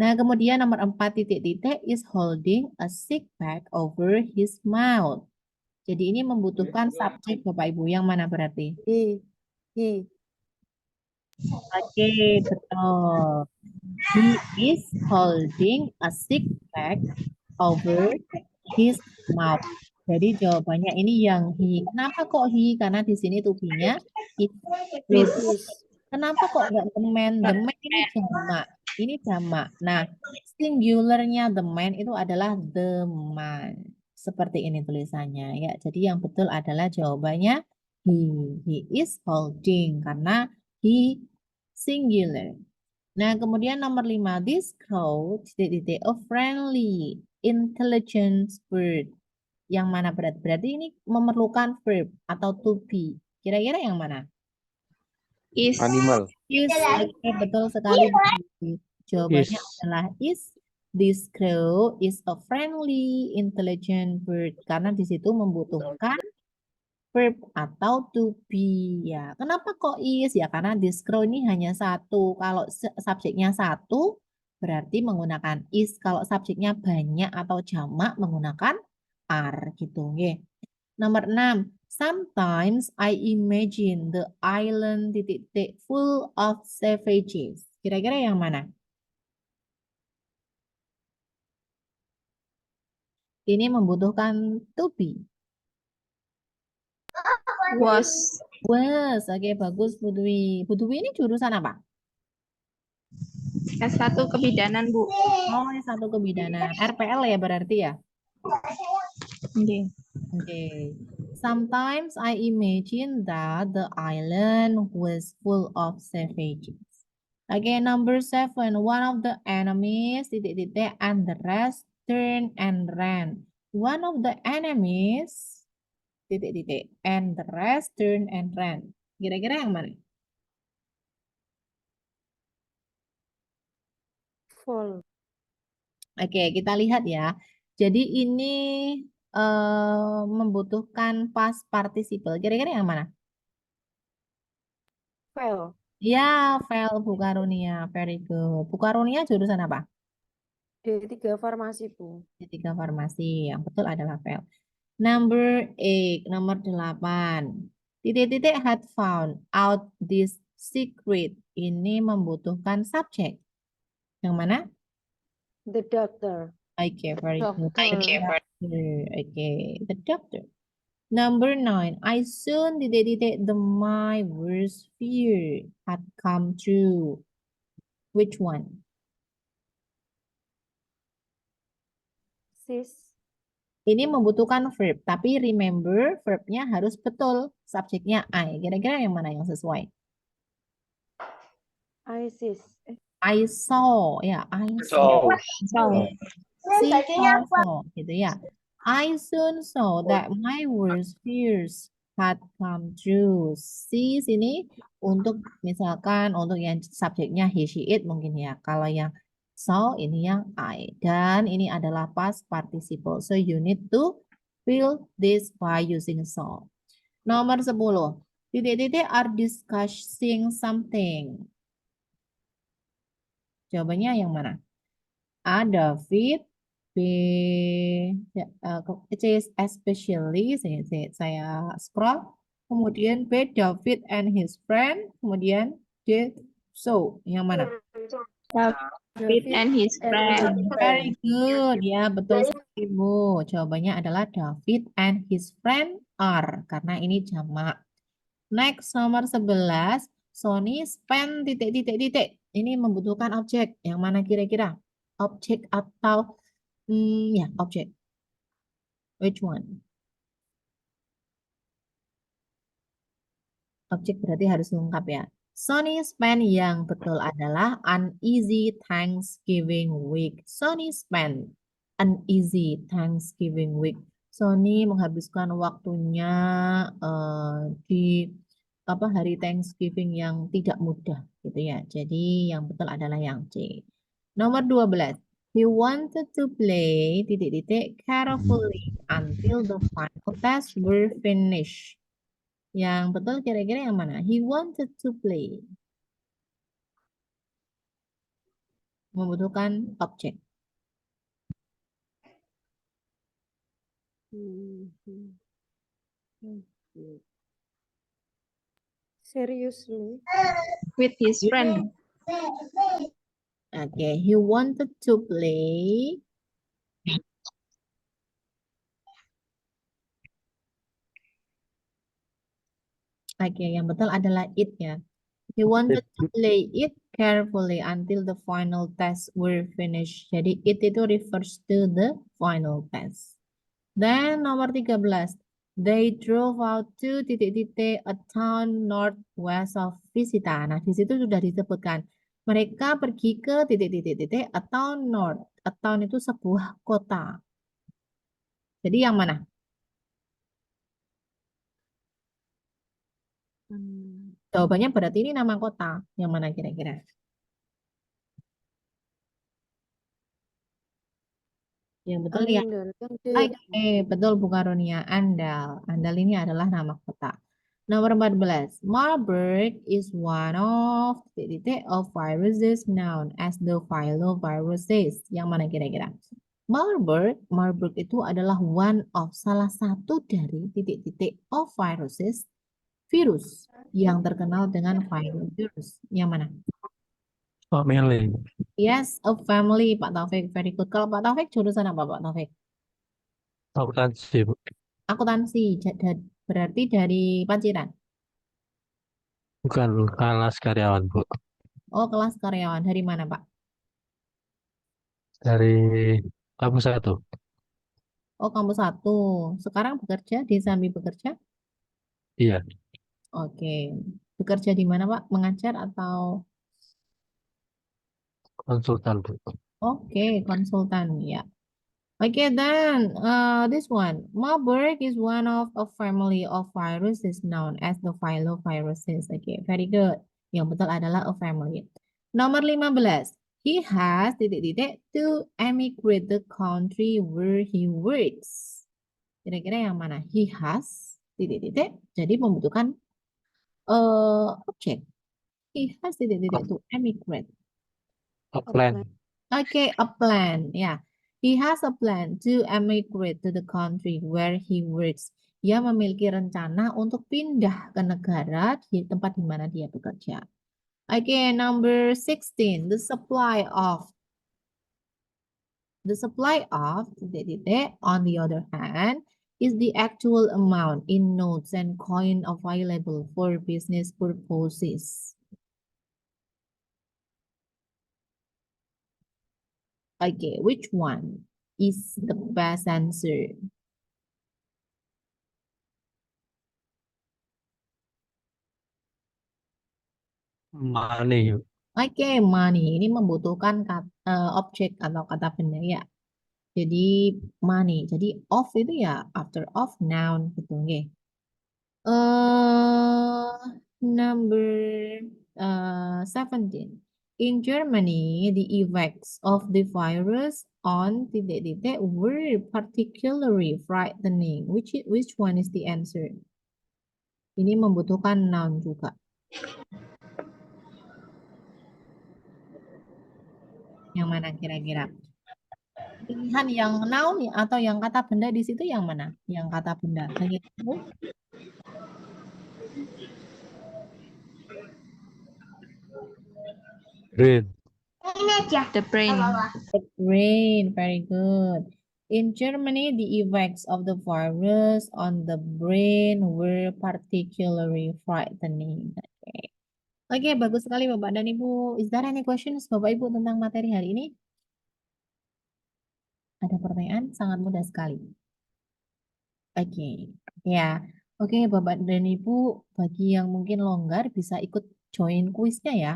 Nah, kemudian nomor 4 titik-titik is holding a sick bag over his mouth. Jadi ini membutuhkan subjek Bapak Ibu yang mana berarti? Oke, betul. He is holding a sick bag over his mouth. Jadi jawabannya ini yang he. Kenapa kok he? Karena di sini to be-nya is. Kenapa kok nggak the man? The man ini jamak. Ini jamak. Nah, singularnya the man itu adalah the man. Seperti ini tulisannya ya. Jadi yang betul adalah jawabannya he. He is holding karena he singular. Nah, kemudian nomor 5, this crow, titik-titik, a friendly, intelligent bird. Yang mana berarti ini memerlukan verb atau to be. Kira-kira yang mana? Is. Animal. Is, oke, betul sekali. Jawabannya adalah is. This crow is a friendly, intelligent bird. Karena di situ membutuhkan verb atau to be ya. Kenapa kok is? Ya karena this crow ini hanya satu. Kalau subjeknya satu berarti menggunakan is. Kalau subjeknya banyak atau jamak menggunakan are gitu. Oke. Nomor 6. Sometimes I imagine the island titik-titik full of savages. Kira-kira yang mana? Ini membutuhkan to be. Was. Was, oke bagus Bu Dwi. Bu Dwi ini jurusan apa? S1 kebidanan, Bu. Oh, S1 kebidanan. RPL ya berarti ya? Oke. Oke. Sometimes I imagine that the island was full of savages. Oke, number 7. One of the enemies, titik-titik, and the rest turned and ran. One of the enemies, titik-titik, and the rest turned and ran. Kira-kira yang mana? Fall. Oke, kita lihat ya. Jadi ini membutuhkan past participle. Kira-kira yang mana? Fell. Ya, fail Bu Karunia. Very good. Bu Karunia jurusan apa? D3 farmasi, Bu. D3 farmasi. Yang betul adalah fail. Number 8, nomor 8. Titik-titik had found out this secret. Ini membutuhkan subjek. Yang mana? The doctor. Okay, very good. Doctor. Okay, the doctor. Number 9. I soon the my worst fear had come true. Which one? Sis. Ini membutuhkan verb, tapi remember verbnya harus betul. Subjeknya I. Kira-kira yang mana yang sesuai? ISIS. I saw, ya, I saw. So, See saw, gitu ya. I soon saw that my worst fears had come true. See sini untuk misalkan untuk yang subjeknya he, she, it mungkin ya. Kalau yang saw ini yang I. Dan ini adalah past participle. So you need to fill this by using saw. Nomor 10. Titik-titik are discussing something. Jawabannya yang mana? A. David. B. C. Especially. Saya scroll. Kemudian B. David and his friend. Kemudian D. So. Yang mana? David and his friend. Very good. Ya, betul sekali, Bu. Jawabannya adalah David and his friend are. Karena ini jamak. Next, nomor 11. Sony spend titik-titik-titik. Ini membutuhkan objek. Yang mana kira-kira? Objek atau ya, objek. Which one? Objek berarti harus lengkap ya. Sony spend yang betul adalah uneasy Thanksgiving week. Sony spend uneasy Thanksgiving week. Sony menghabiskan waktunya di hari Thanksgiving yang tidak mudah gitu ya. Jadi yang betul adalah yang C. Nomor 12. He wanted to play titik-titik carefully until the final tests were finished. Yang betul kira-kira yang mana? He wanted to play. Membutuhkan objek. Seriously. With his friend. Okay, he wanted to play. Oke, yang betul adalah it ya. He wanted to play it carefully until the final tests were finished. Jadi it itu refers to the final test. Dan nomor 13. They drove out to titik-titik a town northwest of Visita. Nah, di situ sudah disebutkan. Mereka pergi ke titik-titik a town north. A town itu sebuah kota. Jadi yang mana? Jawabannya berarti ini nama kota. Yang mana kira-kira? Yang betul ya. Andal. Yang D. Oke, betul Bu Karunia. Andal. Andal ini adalah nama kota. Nomor 14. Marburg is one of titik of viruses known as the filoviruses. Yang mana kira-kira? Marburg itu adalah one of salah satu dari titik-titik of viruses, virus yang terkenal dengan filovirus. Yang mana? Family. Yes, a family, Pak Taufik. Very good. Kalau Pak Taufik jurusan apa, Pak Taufik? Akuntansi, Bu. Akuntansi. Berarti dari Paciran. Bukan kelas karyawan, Bu. Oh, kelas karyawan. Dari mana, Pak? Dari kampus 1. Oh, kampus 1. Sekarang bekerja, di Sambi bekerja? Iya, Oke. Bekerja di mana, Pak? Mengajar atau? konsultan, Bu. Oke, konsultan. Ya. Okay, then this one. Marburg is one of a family of viruses known as the filoviruses. Okay, very good. Yang betul adalah a family. Nomor 15. He has to emigrate the country where he works. Kira-kira yang mana? He has jadi membutuhkan objek. He has to emigrate. A plan. Okay, a plan. Ya. He has a plan to emigrate to the country where he works. Dia memiliki rencana untuk pindah ke negara di tempat di mana dia bekerja. Okay, number 16. The supply of on the other hand is the actual amount in notes and coin available for business purposes. Okay, which one is the best answer? Money. Oke, money ini membutuhkan objek atau kata benda ya. Jadi money. Jadi of itu ya after of noun gitu nggih. Number 17. In Germany, the effects of the virus on were particularly frightening. Which one is the answer? Ini membutuhkan noun juga. Yang mana kira-kira? Pilihan yang noun atau yang kata benda di situ yang mana? Yang kata benda. Bagi kamu? Brain. The brain. The brain, very good. In Germany, the effects of the virus on the brain were particularly frightening. Oke, bagus sekali Bapak dan Ibu. Is there any questions Bapak Ibu tentang materi hari ini? Ada pertanyaan? Sangat mudah sekali. Oke, ya. Oke, Bapak dan Ibu, bagi yang mungkin longgar bisa ikut join kuisnya ya.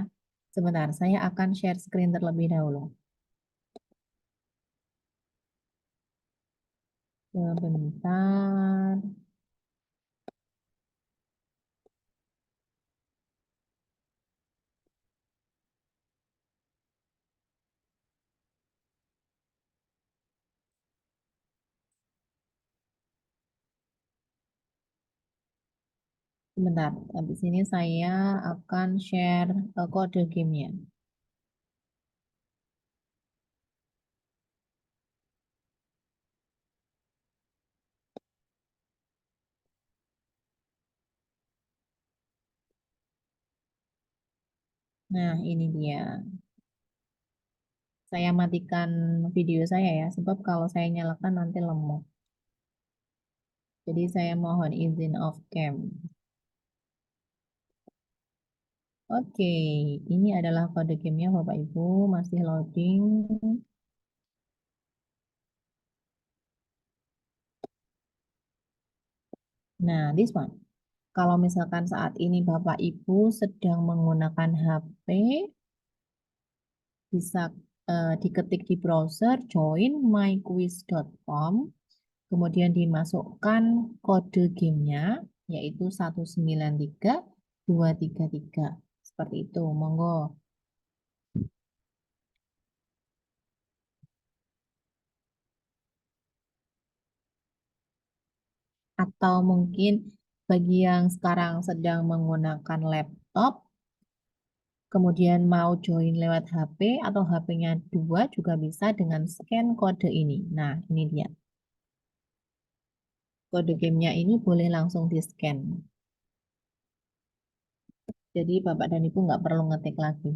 Sebentar, saya akan share screen terlebih dahulu. Sebentar. Sebentar, habis ini saya akan share kode gamenya. Nah, ini dia. Saya matikan video saya ya, sebab kalau saya nyalakan nanti lemot. Jadi saya mohon izin off cam. Oke, ini adalah kode gamenya Bapak Ibu, masih loading. Nah, this one. Kalau misalkan saat ini Bapak Ibu sedang menggunakan HP, bisa diketik di browser join myquiz.com, kemudian dimasukkan kode gamenya, yaitu 193233. Seperti itu, monggo. Atau mungkin bagi yang sekarang sedang menggunakan laptop, kemudian mau join lewat HP atau HP-nya 2 juga bisa dengan scan kode ini. Nah, ini dia. Kode gamenya ini boleh langsung di-scan. Jadi Bapak dan Ibu nggak perlu ngetik lagi.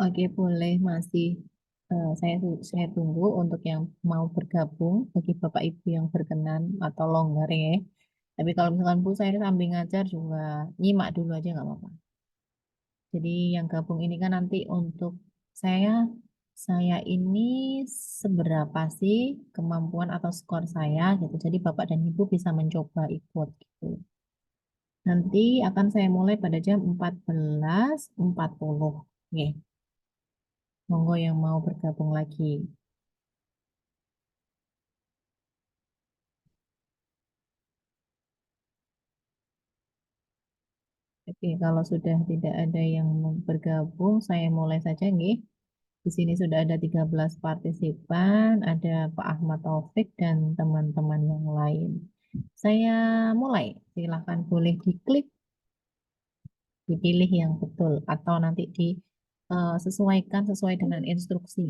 Oke, boleh masih. Saya tunggu untuk yang mau bergabung bagi Bapak Ibu yang berkenan atau longgar ya. Tapi kalau misalkan Bu saya sambil ngajar juga nyimak dulu aja nggak apa-apa. Jadi yang gabung ini kan nanti untuk saya saya ini seberapa sih kemampuan atau skor saya gitu. Jadi Bapak dan Ibu bisa mencoba ikut gitu. Nanti akan saya mulai pada jam 14.40. Oke, monggo yang mau bergabung lagi. Oke, kalau sudah tidak ada yang mau bergabung, saya mulai saja nih. Di sini sudah ada 13 partisipan, ada Pak Ahmad Taufik dan teman-teman yang lain. Saya mulai, silahkan boleh diklik, dipilih yang betul, atau nanti disesuaikan sesuai dengan instruksi.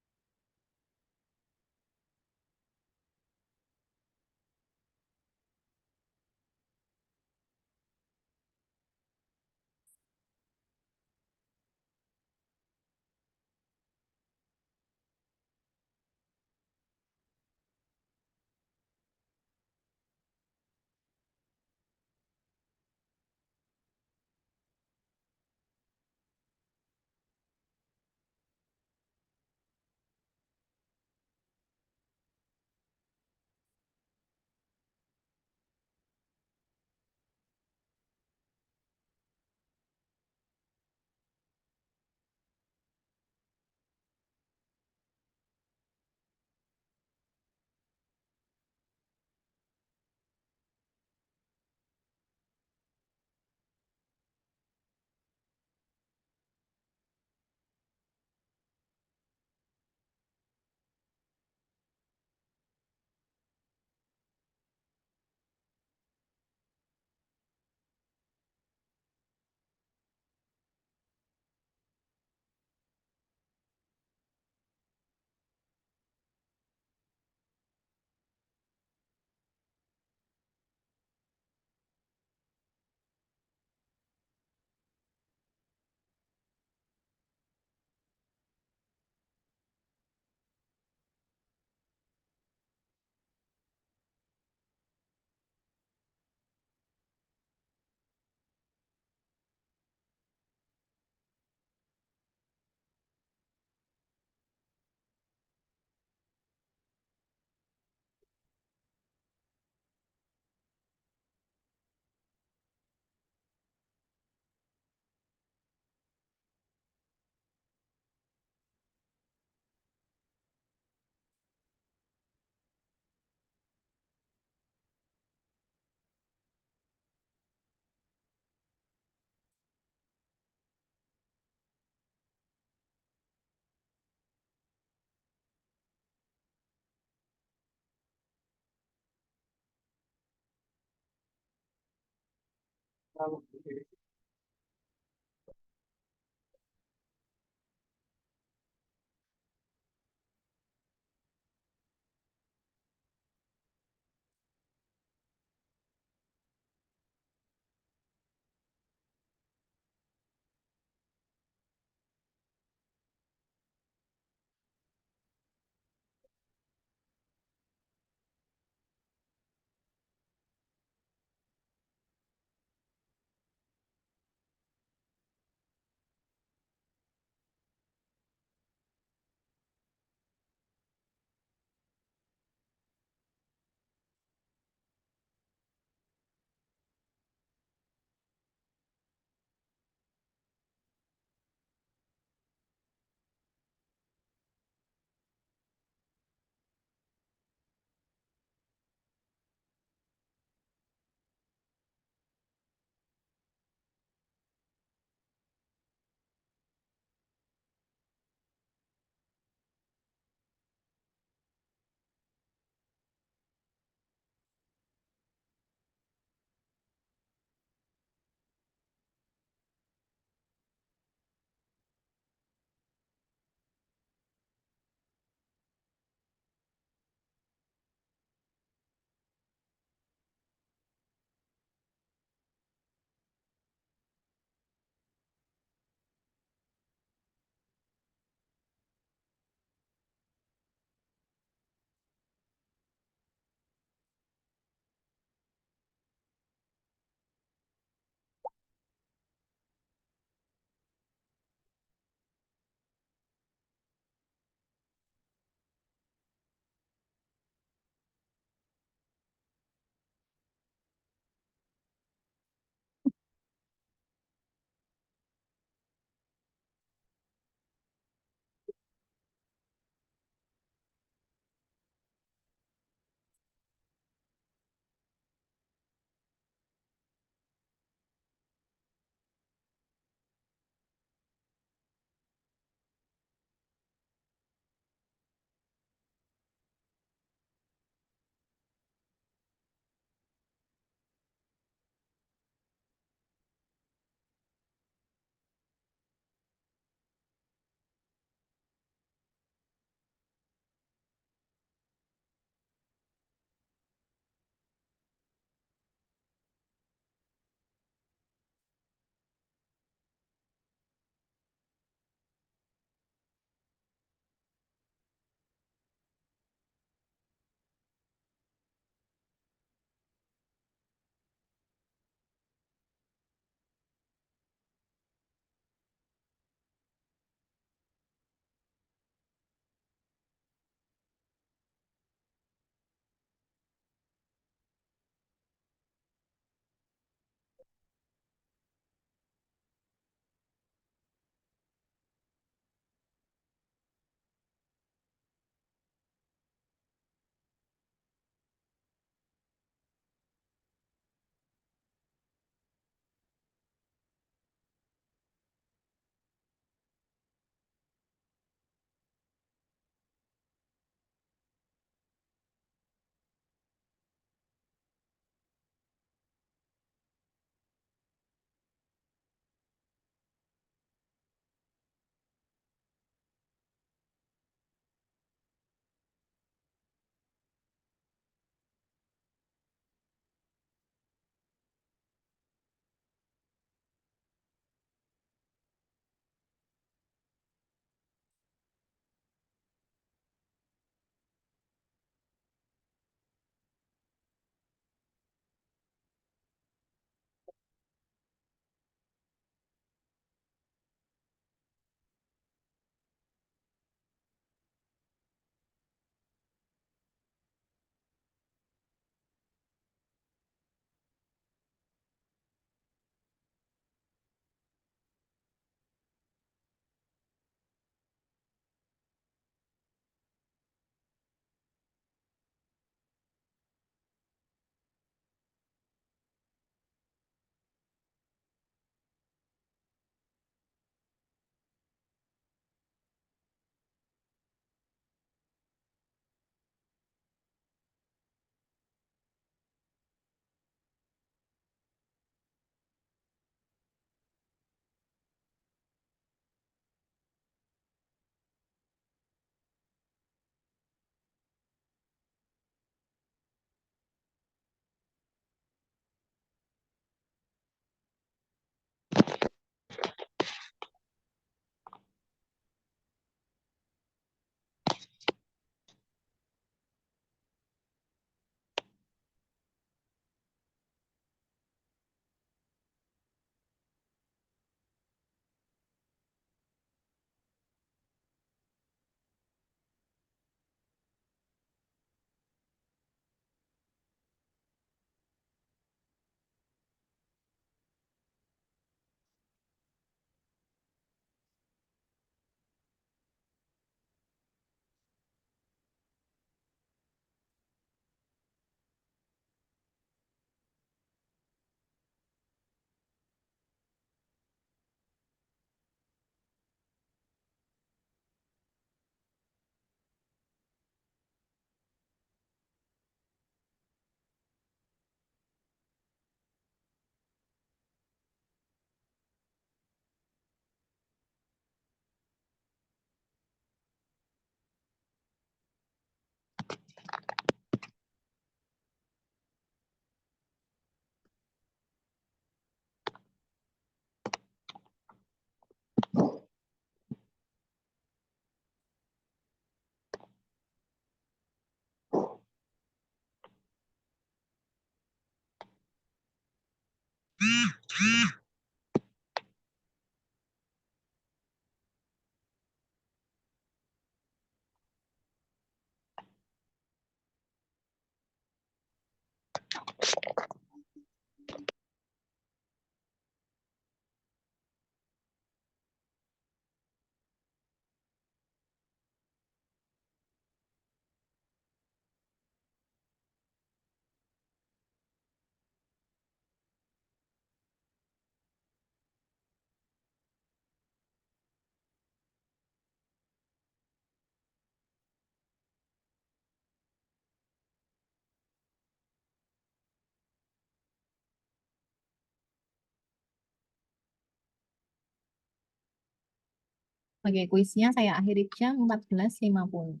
Oke, kuisnya saya akhiri jam 14.50.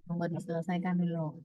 Tunggu diselesaikan dulu.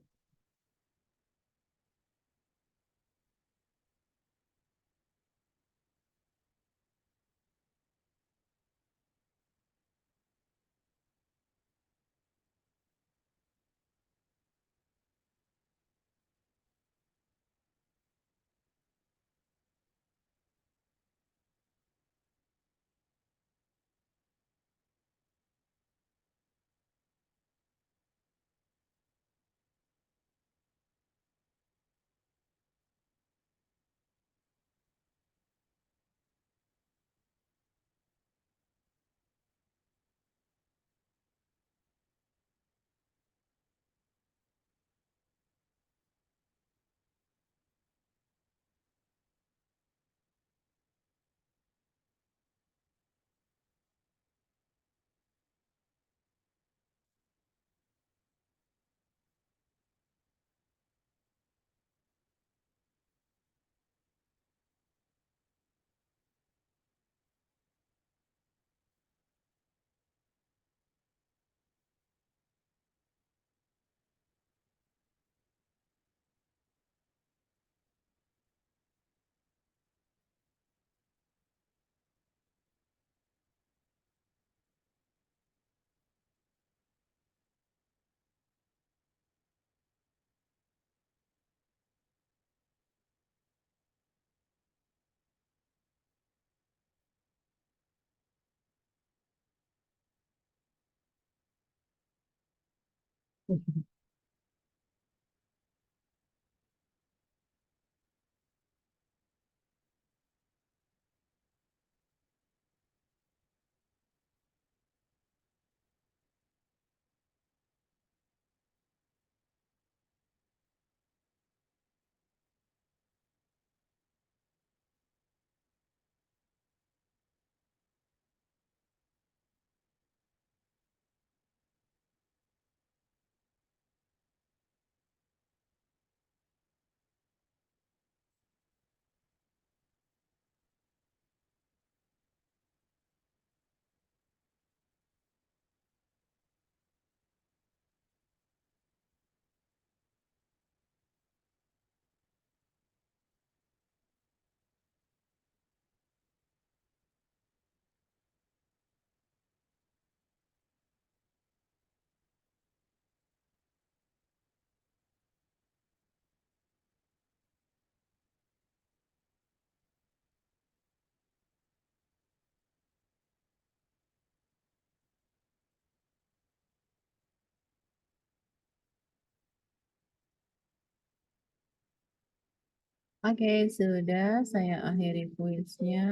Oke, sudah saya akhiri kuisnya.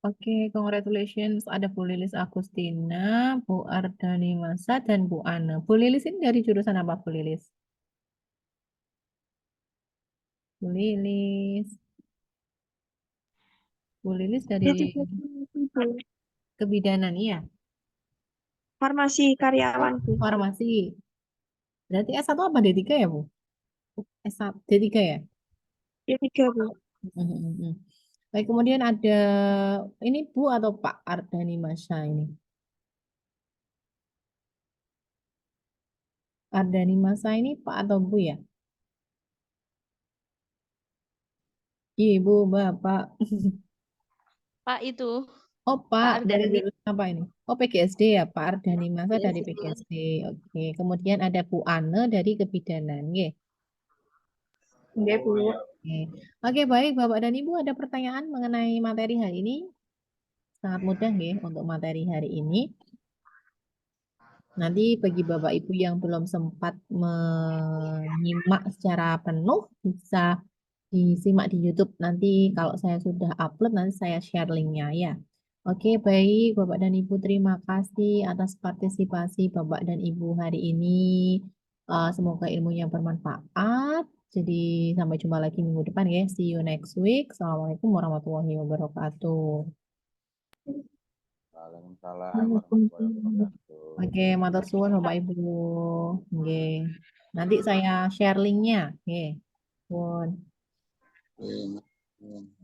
Oke, congratulations. Ada Bu Lilis Agustina, Bu Ardani Masa, dan Bu Ana. Bu Lilis ini dari jurusan apa, Bu Lilis? Bu Lilis. Bu Lilis dari kebidanan, iya. Farmasi karyawan, Bu. Farmasi. Berarti S1 apa D3 ya, Bu? S1, D3 ya? D3, Bu. Mhm. Baik, kemudian ada ini Bu atau Pak Ardhani Masya ini? Ardhani Masa ini Pak atau Bu ya? Ibu, Bapak. Pak itu, Oh, Pak, dari Ardhani. jurusan apa ini? Oh, PGSD ya, Pak Ardhani Masa dari PGSD. Oke, kemudian ada Bu Ane dari Kebidanan. Nggih. Nggih, Bu. Oke. Oke, baik Bapak dan Ibu, ada pertanyaan mengenai materi hari ini? Sangat mudah nggih untuk materi hari ini. Nanti bagi Bapak Ibu yang belum sempat menyimak secara penuh, bisa disimak di YouTube. Nanti kalau saya sudah upload, nanti saya share linknya ya. Oke, baik Bapak dan Ibu, terima kasih atas partisipasi Bapak dan Ibu hari ini. Semoga ilmunya bermanfaat. Jadi sampai jumpa lagi minggu depan ya. See you next week. Assalamualaikum warahmatullahi wabarakatuh. Waalaikumsalam warahmatullahi wabarakatuh. Oke, matur suwun Bapak Ibu. Oke. Nanti saya share linknya. Oke. Pun. Amin.